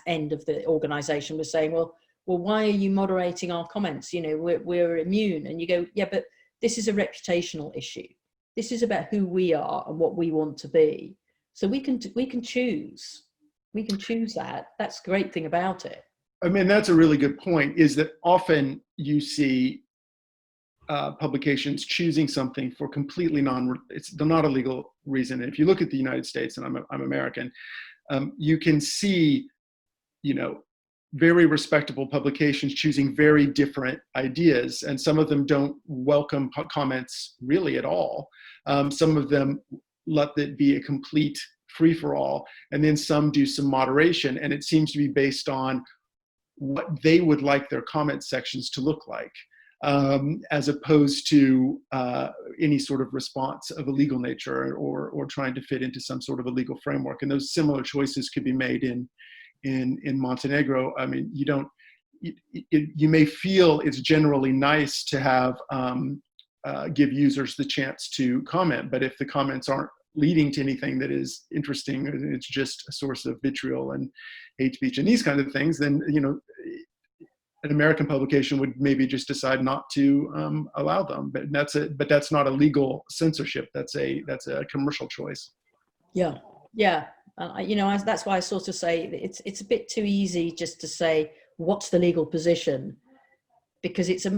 end of the organization was saying, well, why are you moderating our comments? You know, we're immune. And you go, yeah, but this is a reputational issue. This is about who we are and what we want to be. So we can choose. We can choose that. That's the great thing about it. I mean, that's a really good point, is that often you see publications choosing something for completely it's not a legal reason. And if you look at the United States, and I'm American, you can see, you know, very respectable publications choosing very different ideas, and some of them don't welcome comments really at all. Some of them let it be a complete free-for-all, and then some do some moderation, and it seems to be based on what they would like their comment sections to look like, as opposed to any sort of response of a legal nature or trying to fit into some sort of a legal framework. And those similar choices could be made in Montenegro. I mean, you may feel it's generally nice to have give users the chance to comment, but if the comments aren't leading to anything that is interesting, it's just a source of vitriol and hate speech and these kinds of things, then an American publication would maybe just decide not to allow them. But that's not a legal censorship. That's a commercial choice. Yeah, yeah. That's why I sort of say it's a bit too easy just to say what's the legal position, because it's a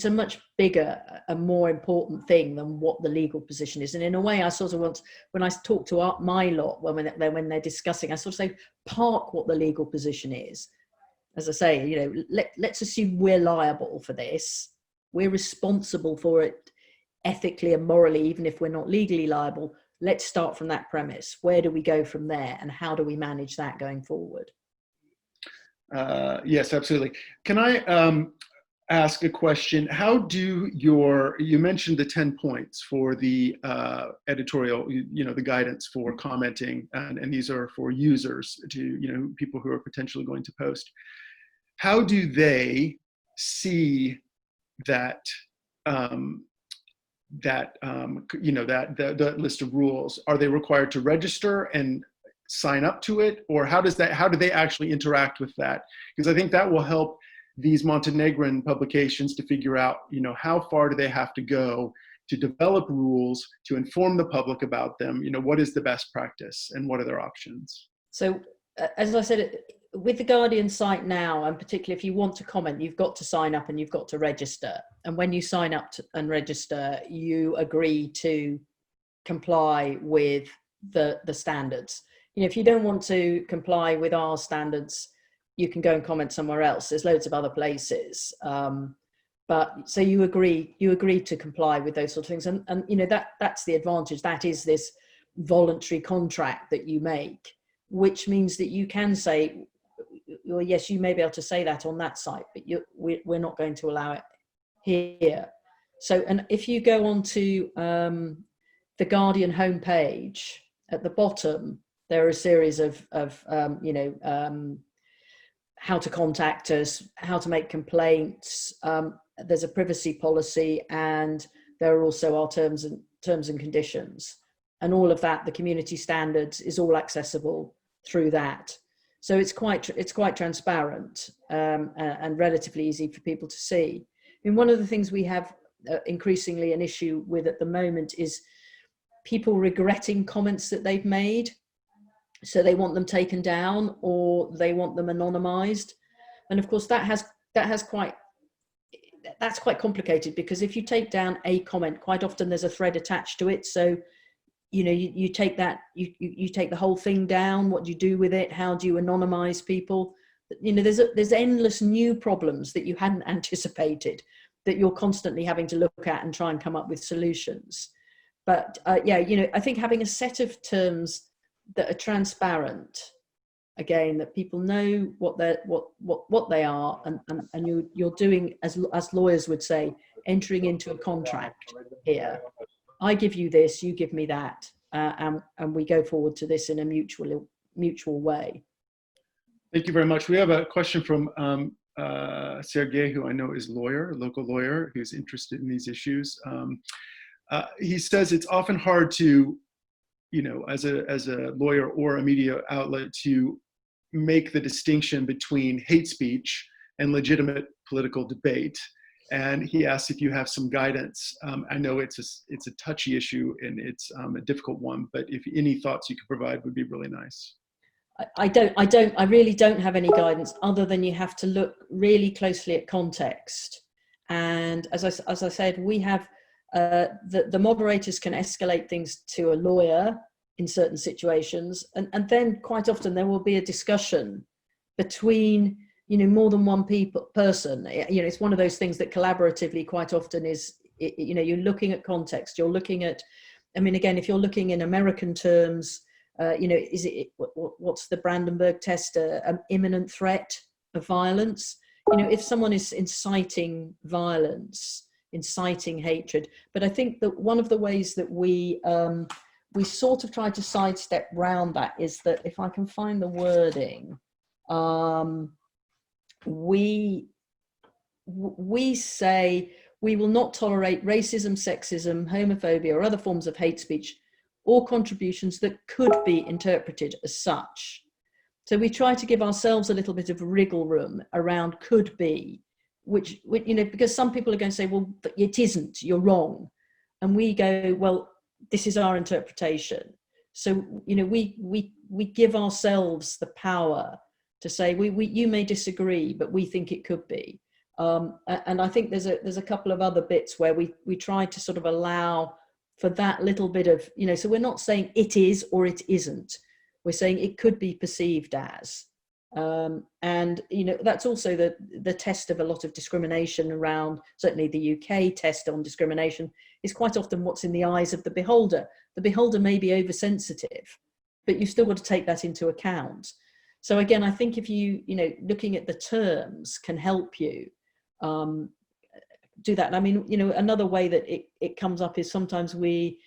much bigger and more important thing than what the legal position is. And in a way, I sort of want, when I talk to my lot, when they're discussing, I sort of say, park what the legal position is. As I say, let's assume we're liable for this. We're responsible for it ethically and morally, even if we're not legally liable. Let's start from that premise. Where do we go from there, and how do we manage that going forward? Yes, absolutely. Can I ask a question? How do you mentioned the 10 points for the editorial, the guidance for commenting, and these are for users, to, people who are potentially going to post. How do they see that, that list of rules? Are they required to register and sign up to it, or how do they actually interact with that? Because I think that will help these Montenegrin publications to figure out, how far do they have to go to develop rules, to inform the public about them, what is the best practice and what are their options? So as I said, with the Guardian site now, and particularly if you want to comment, you've got to sign up and you've got to register. And when you sign up and register, you agree to comply with the standards. If you don't want to comply with our standards, you can go and comment somewhere else. There's loads of other places. But so you agree to comply with those sort of things. And that's the advantage. That is this voluntary contract that you make, which means that you can say, well, yes, you may be able to say that on that site, but we're not going to allow it here. So, and if you go on to the Guardian homepage, at the bottom, there are a series of how to contact us, how to make complaints. There's a privacy policy, and there are also our terms and conditions, and all of that. The community standards is all accessible through that. So it's quite transparent and relatively easy for people to see. I mean, one of the things we have increasingly an issue with at the moment is people regretting comments that they've made. So they want them taken down, or they want them anonymized. And of course that's quite complicated, because if you take down a comment, quite often there's a thread attached to it. So, you take that, you take the whole thing down. What do you do with it? How do you anonymize people? There's endless new problems that you hadn't anticipated, that you're constantly having to look at and try and come up with solutions. But I think having a set of terms that are transparent, again, that people know what they are, and you're doing, as lawyers would say, entering into a contract here. I give you this, you give me that, and we go forward to this in a mutual way. Thank you very much. We have a question from Sergey, who I know is a local lawyer, who's interested in these issues. He says it's often hard to, as a lawyer or a media outlet, to make the distinction between hate speech and legitimate political debate. And he asks if you have some guidance. I know it's a touchy issue and it's a difficult one, but if any thoughts you could provide would be really nice. I really don't have any guidance, other than you have to look really closely at context. And as I said, we have the moderators can escalate things to a lawyer in certain situations, and then quite often there will be a discussion between more than one person. It's one of those things that collaboratively quite often is, you're looking at context, you're looking at, again, if you're looking in American terms, what's the Brandenburg test, an imminent threat of violence? If someone is inciting violence, inciting hatred. But I think that one of the ways that we sort of try to sidestep round that is that, if I can find the wording, we say we will not tolerate racism, sexism, homophobia, or other forms of hate speech or contributions that could be interpreted as such. So we try to give ourselves a little bit of wriggle room around could be, which because some people are going to say, well, it isn't, you're wrong. And we go, well, this is our interpretation. So, we give ourselves the power to say, you may disagree, but we think it could be. And I think there's a couple of other bits where we try to sort of allow for that little bit of, so we're not saying it is or it isn't. We're saying it could be perceived as. And that's also the test of a lot of discrimination around, certainly the UK test on discrimination is quite often what's in the eyes of the beholder. The beholder may be oversensitive, but you've still got to take that into account. So again, I think if looking at the terms can help you do that. And another way that it comes up is sometimes we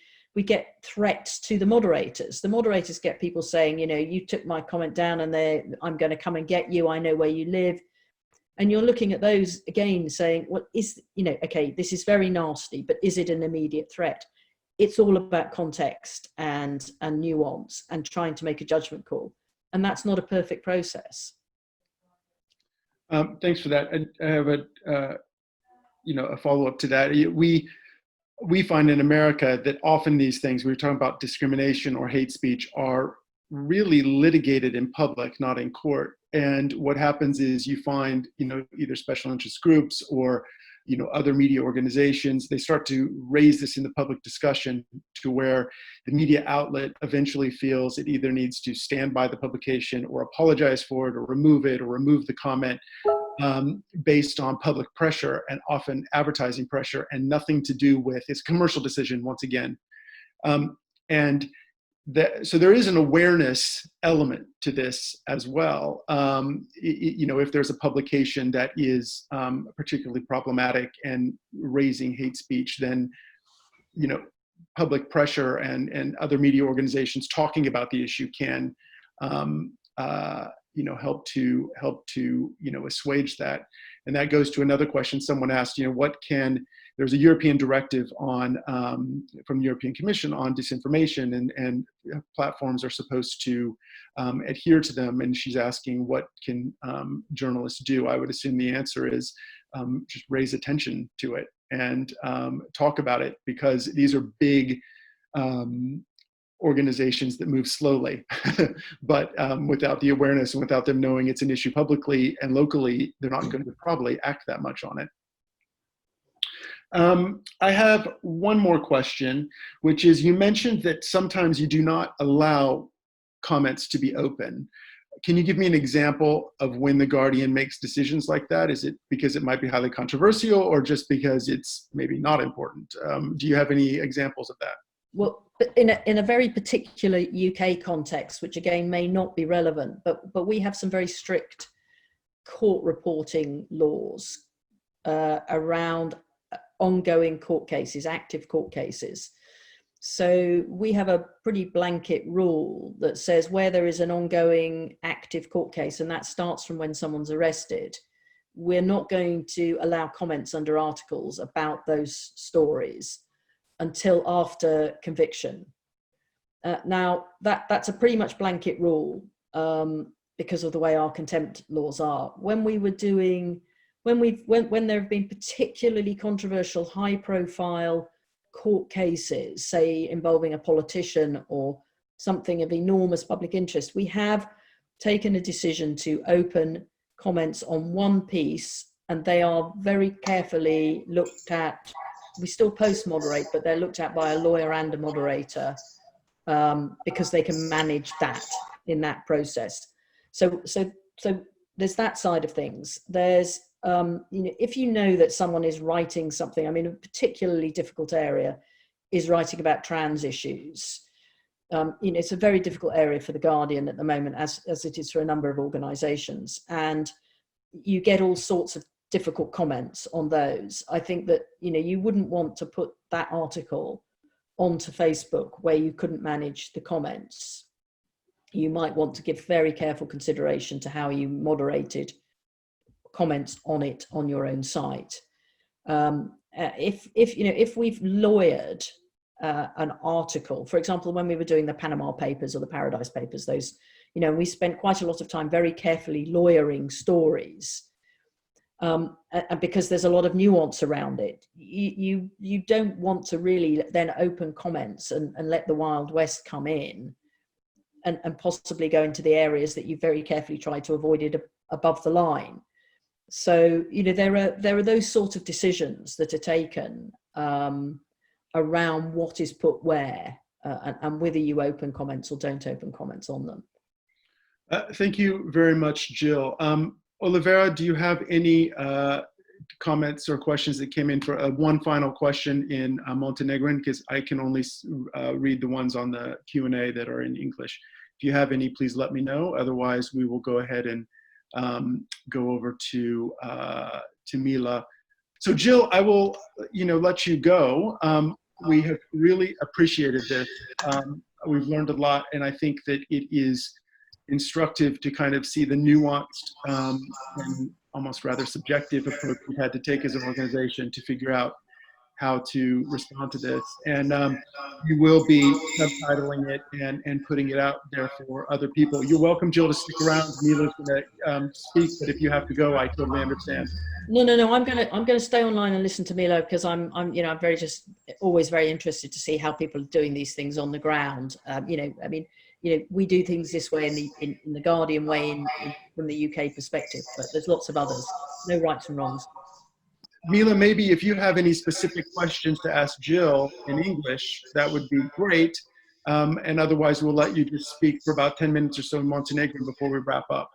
get threats to the moderators. The moderators get people saying, you took my comment down and I'm going to come and get you. I know where you live. And you're looking at those again saying, well, okay, this is very nasty, but is it an immediate threat? It's all about context and nuance and trying to make a judgment call. And that's not a perfect process. Thanks for that. I have a follow-up to that. We find in America that often these things, we were talking about discrimination or hate speech, are really litigated in public, not in court. And what happens is you find, either special interest groups or, other media organizations, they start to raise this in the public discussion to where the media outlet eventually feels it either needs to stand by the publication or apologize for it or remove the comment. Based on public pressure and often advertising pressure, and nothing to do with its commercial decision once again. So there is an awareness element to this as well. If there's a publication that is particularly problematic and raising hate speech, then public pressure and other media organizations talking about the issue can help to assuage that. And that goes to another question someone asked, there's a European directive on from the European Commission on disinformation, and platforms are supposed to adhere to them. And she's asking, what can journalists do? I would assume the answer is just raise attention to it and talk about it, because these are big organizations that move slowly, but without the awareness and without them knowing it's an issue publicly and locally, they're not going to probably act that much on it. I have one more question, which is, you mentioned that sometimes you do not allow comments to be open. Can you give me an example of when the Guardian makes decisions like that? Is it because it might be highly controversial, or just because it's maybe not important? Do you have any examples of that? Well, in a very particular UK context, which again may not be relevant, but we have some very strict court reporting laws around ongoing court cases, active court cases. So we have a pretty blanket rule that says where there is an ongoing active court case, and that starts from when someone's arrested, we're not going to allow comments under articles about those stories until after conviction. Now, that's a pretty much blanket rule because of the way our contempt laws are. When there have been particularly controversial, high-profile court cases, say involving a politician or something of enormous public interest, we have taken a decision to open comments on one piece, and they are very carefully looked at. We still post-moderate, but they're looked at by a lawyer and a moderator because they can manage that in that process. So there's that side of things. There's, if you know that someone is writing something, I mean, a particularly difficult area is writing about trans issues. It's a very difficult area for the Guardian at the moment, as it is for a number of organisations, and you get all sorts of difficult comments on those. I think that you wouldn't want to put that article onto Facebook where you couldn't manage the comments. You might want to give very careful consideration to how you moderated comments on it on your own site. If we've lawyered an article, for example, when we were doing the Panama Papers or the Paradise Papers, those, we spent quite a lot of time very carefully lawyering stories, and because there's a lot of nuance around it. You don't want to really then open comments and let the Wild West come in and possibly go into the areas that you very carefully try to avoid it above the line. So, there are those sort of decisions that are taken around what is put where, and whether you open comments or don't open comments on them. Thank you very much, Jill. Olivera, do you have any comments or questions that came in? For one final question in Montenegrin, because I can only read the ones on the Q&A that are in English. If you have any, please let me know. Otherwise, we will go ahead and go over to Mila. So Jill, I will let you go. We have really appreciated this. We've learned a lot, and I think that it is instructive to kind of see the nuanced and almost rather subjective approach we've had to take as an organization to figure out how to respond to this. And you will be subtitling it and putting it out there for other people. You're welcome, Jill, to stick around. Mila's going to speak, but if you have to go, I totally understand. No. I'm gonna stay online and listen to Mila, because I'm very always very interested to see how people are doing these things on the ground. We do things this way in the Guardian way from the UK perspective, but there's lots of others. No rights and wrongs. Mila, maybe if you have any specific questions to ask Jill in English, that would be great. And otherwise, we'll let you just speak for about 10 minutes or so in Montenegrin before we wrap up.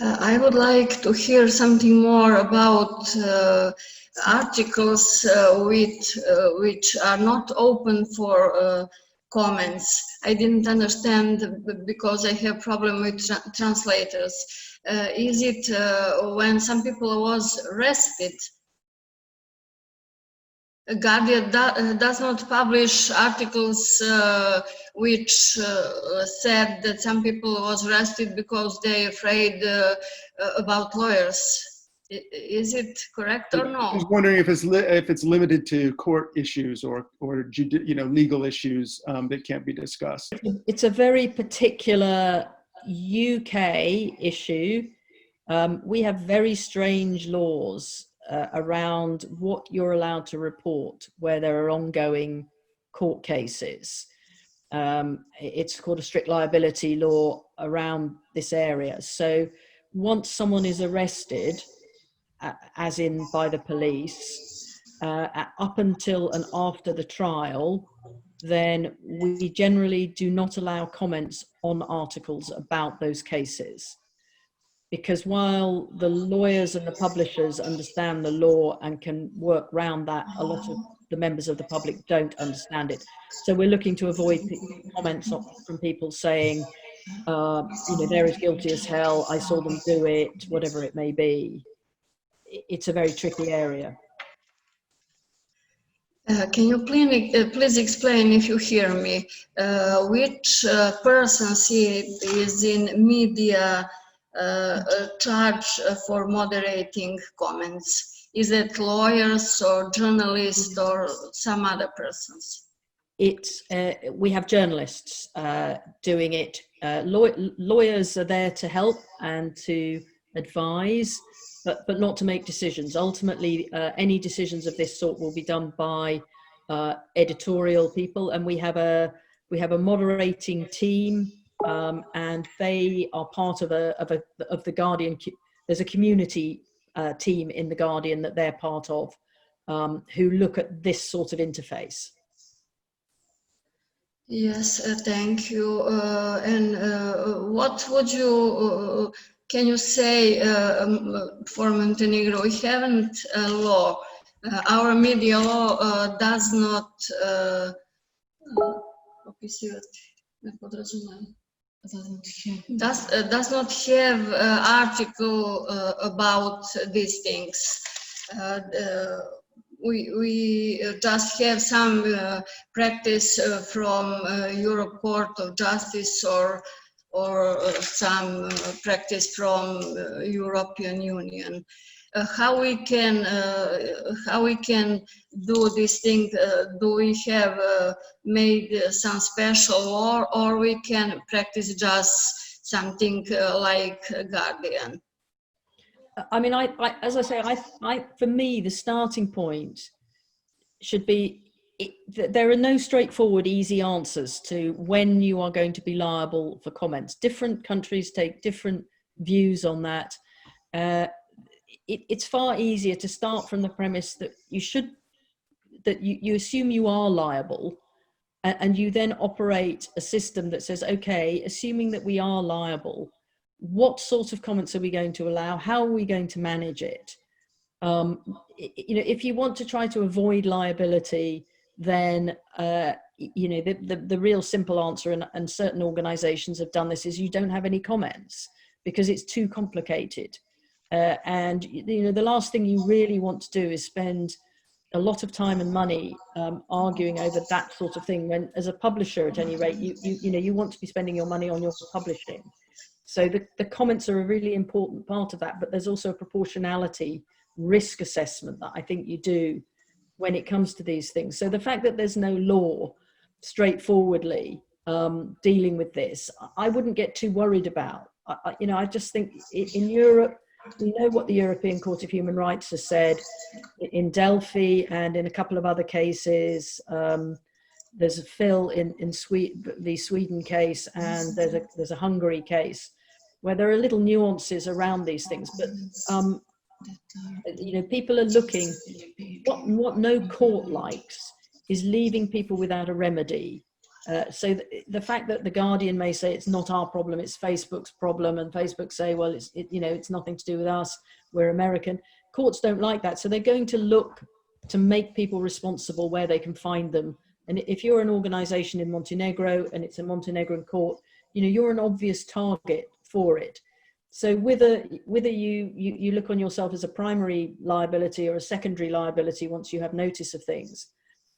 I would like to hear something more about articles which are not open for comments. I didn't understand because I have problem with translators. Is it when some people was arrested? Guardian does not publish articles which said that some people was arrested because they're afraid about lawyers. Is it correct or no? I was wondering if it's limited to court issues or legal issues that can't be discussed. It's a very particular UK issue. We have very strange laws around what you're allowed to report where there are ongoing court cases. It's called a strict liability law around this area. So once someone is arrested, as in by the police, up until and after the trial, then we generally do not allow comments on articles about those cases. Because while the lawyers and the publishers understand the law and can work around that, a lot of the members of the public don't understand it. So we're looking to avoid comments from people saying, they're as guilty as hell, I saw them do it, whatever it may be. It's a very tricky area. Can you please explain, if you hear me, which person is in media charge for moderating comments? Is it lawyers or journalists or some other persons? We have journalists doing it. Lawyers are there to help and to advise, but not to make decisions. Ultimately, any decisions of this sort will be done by editorial people, and we have a moderating team. And they are part of the Guardian. There's a community team in the Guardian that they're part of, who look at this sort of interface. Yes, thank you. And what would you Can you say for Montenegro, we haven't a law. Our media law does not does not have article about these things. We just have some practice from Europe Court of Justice or some practice from European Union. How we can do this thing? Do we have made some special law, or we can practice just something like Gardijan? I mean, as I say, for me, the starting point should be there are no straightforward, easy answers to when you are going to be liable for comments. Different countries take different views on that. It's far easier to start from the premise that you assume you are liable, and you then operate a system that says, okay, assuming that we are liable, what sort of comments are we going to allow? How are we going to manage it? If you want to try to avoid liability, then the real simple answer, and certain organizations have done this, is you don't have any comments because it's too complicated. And the last thing you really want to do is spend a lot of time and money arguing over that sort of thing, when, as a publisher at any rate, you want to be spending your money on your publishing. So the comments are a really important part of that, but there's also a proportionality risk assessment that I think you do when it comes to these things. So the fact that there's no law straightforwardly dealing with this, I wouldn't get too worried about. I just think in Europe, we know what the European Court of Human Rights has said in Delphi and in a couple of other cases. There's a Phil in the Sweden case, and there's a Hungary case where there are little nuances around these things. But people are looking. What no court likes is leaving people without a remedy. So the fact that the Guardian may say it's not our problem, it's Facebook's problem, and Facebook say, well, it's nothing to do with us, we're American. Courts don't like that, so they're going to look to make people responsible where they can find them. And if you're an organization in Montenegro and it's a Montenegrin court, you're an obvious target for it. So whether you look on yourself as a primary liability or a secondary liability once you have notice of things,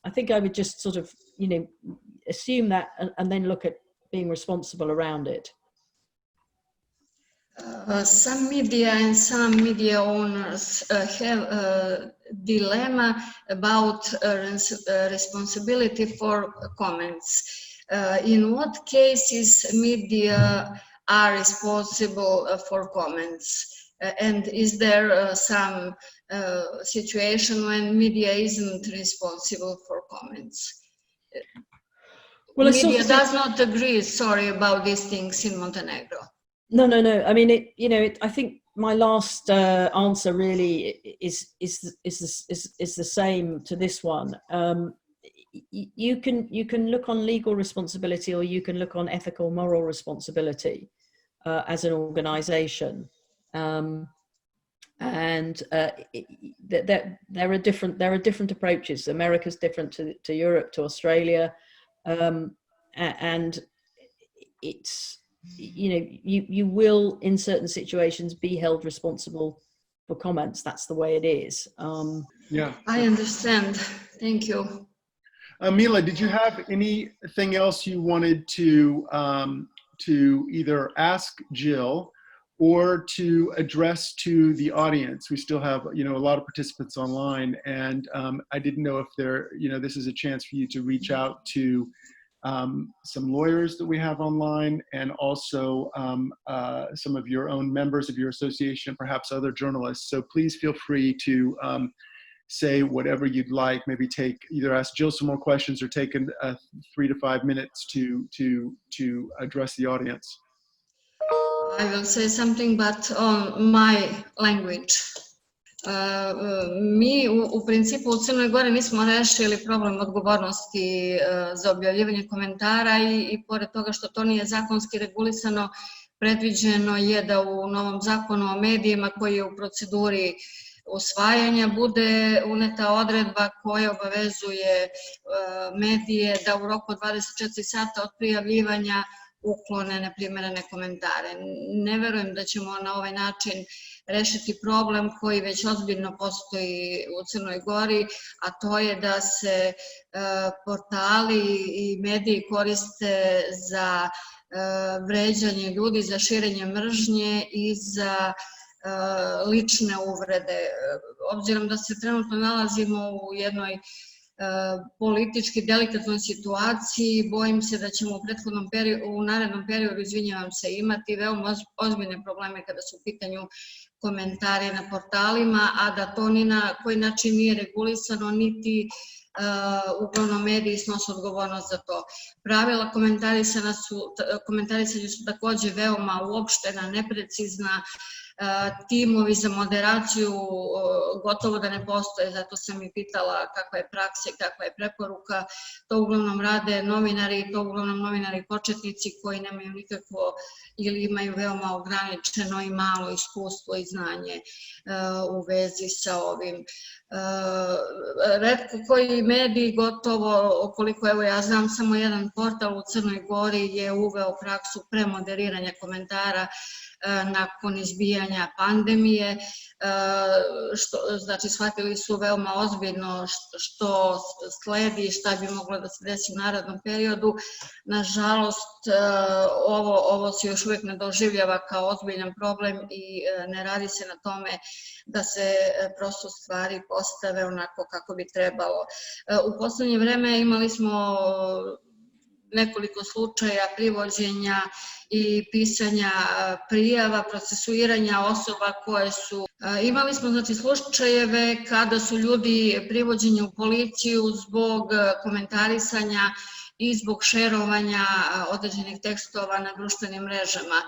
I think I would just sort of, assume that and then look at being responsible around it. Some media and some media owners have a dilemma about responsibility for comments. In what cases media are responsible for comments? And is there some situation when media isn't responsible for comments? Well, media does not agree, about these things in Montenegro. No. I mean, I think my last answer really is the same to this one. You can look on legal responsibility, or you can look on ethical, moral responsibility as an organization, and there are different approaches. America's different to Europe, to Australia, and it's. You will in certain situations be held responsible for comments. That's the way it is. Yeah, I understand. Thank you. Mila, did you have anything else you wanted to either ask Jill or to address to the audience? We still have a lot of participants online, and I didn't know if this is a chance for you to reach out to some lawyers that we have online, and also some of your own members of your association, perhaps other journalists. So please feel free to say whatever you'd like. Maybe either ask Jill some more questions or take 3 to 5 minutes to address the audience. I will say something, but on my language. Mi u principu u Crnoj Gori nismo rešili problem odgovornosti za objavljivanje komentara i pored toga što to nije zakonski regulisano, predviđeno je da u novom zakonu o medijima koji je u proceduri usvajanja bude uneta odredba koja obavezuje medije da u roku od 24 sata od prijavljivanja uklone neprimjerene komentare. Ne verujem da ćemo na ovaj način rešiti problem koji već ozbiljno postoji u Crnoj Gori, a to je da se portali i mediji koriste za vređanje ljudi, za širenje mržnje i za lične uvrede. Obzirom da se trenutno nalazimo u jednoj politički delikatnoj situaciji, bojim se da ćemo u narednom periodu, izvinjavam se, imati veoma ozbiljne probleme kada su u pitanju komentari na portalima, a da to ni na koji način nije regulisano, niti uglavnom mediji snose odgovornost za to. Pravila komentarisanja su takođe veoma uopštena, neprecizna, timovi za moderaciju gotovo da ne postoje, zato sam i pitala kakva je praksa i kakva je preporuka. To uglavnom rade novinari, to uglavnom novinari početnici koji nemaju nikakvo ili imaju veoma ograničeno i malo iskustvo i znanje u vezi sa ovim. Retko koji mediji, gotovo, koliko evo ja znam, samo jedan portal u Crnoj Gori je uveo praksu premoderiranja komentara nakon izbijanja pandemije, znači shvatili su veoma ozbiljno što sledi i šta bi moglo da se desi u narednom periodu. Nažalost, ovo se još uvijek ne doživljava kao ozbiljan problem i ne radi se na tome da se prosto stvari postave onako kako bi trebalo. U poslednje vreme imali smo nekoliko slučaja privođenja i pisanja prijava, procesuiranja osoba koje su... Imali smo znači slučajeve kada su ljudi privođeni u policiju zbog komentarisanja i zbog šerovanja određenih tekstova na društvenim mrežama.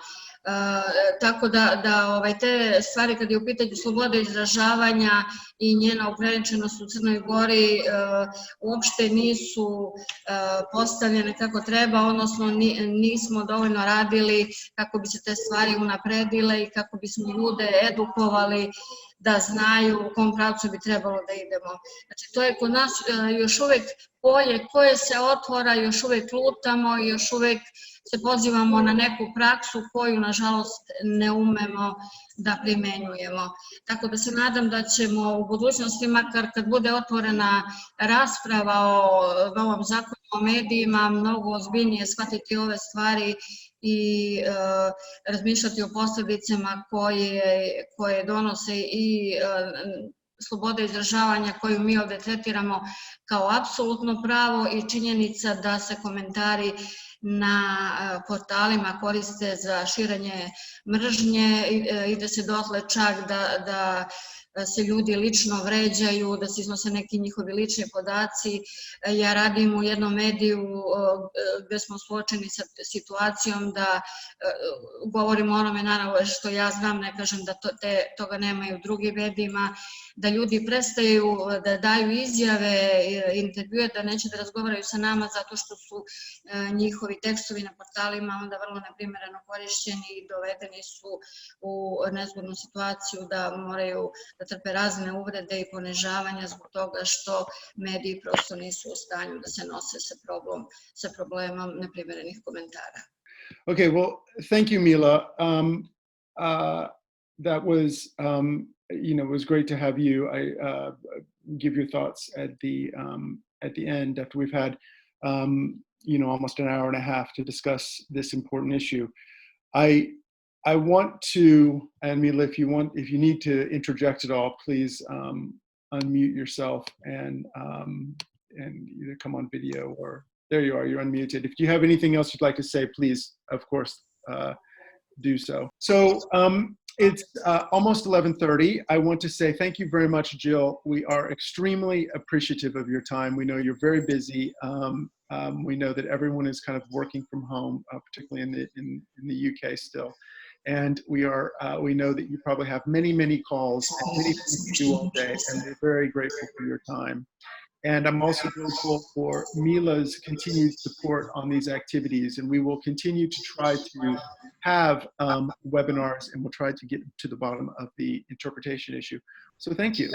Tako da te stvari kad je u pitanju sloboda izražavanja i njena ograničenost u Crnoj Gori uopšte nisu postavljene kako treba, odnosno nismo dovoljno radili kako bi se te stvari unapredile i kako bismo ljude edukovali da znaju u kom pravcu bi trebalo da idemo. Znači to je kod nas još uvek polje koje se otvora, još uvek lutamo, još uvek se pozivamo na neku praksu koju, nažalost, ne umemo da primenjujemo. Tako da se nadam da ćemo u budućnosti, makar kad bude otvorena rasprava o novom zakonu o medijima, mnogo ozbiljnije shvatiti ove stvari i razmišljati o posljedicama koje donose i sloboda izražavanja koju mi ovdje tretiramo kao apsolutno pravo i činjenica da se komentari na portalima koriste za širenje mržnje, ide se dotle čak da se ljudi lično vređaju, da se iznose neki njihovi lični podaci. Ja radim u jednom mediju gde smo suočeni sa situacijom da govorimo o onome, naravno što ja znam, ne kažem da toga nema i u drugim medijima, da ljudi prestaju da daju izjave, intervjue, da neće da razgovaraju sa nama zato što su njihovi tekstovi na portalima onda vrlo neprimjereno korišćeni i dovedeni su u nezgodnu situaciju da moraju da trpe razne uvrede i ponižavanja zbog toga što mediji prosto nisu u stanju da se nose sa problemom neprimjerenih komentara. Okay, well, thank you, Mila. That was, it was great to have you. I give your thoughts at the end after we've had, almost an hour and a half to discuss this important issue. I want to, and Mila, if you need to interject at all, please unmute yourself and either come on video or there you are, you're unmuted. If you have anything else you'd like to say, please, of course, do so. So it's almost 11:30. I want to say thank you very much, Jill. We are extremely appreciative of your time. We know you're very busy. We know that everyone is kind of working from home, particularly in the UK still. And we know that you probably have many calls and many things to do all day, and we're very grateful for your time. And I'm also grateful for Mila's continued support on these activities. And we will continue to try to have webinars, and we'll try to get to the bottom of the interpretation issue. So thank you.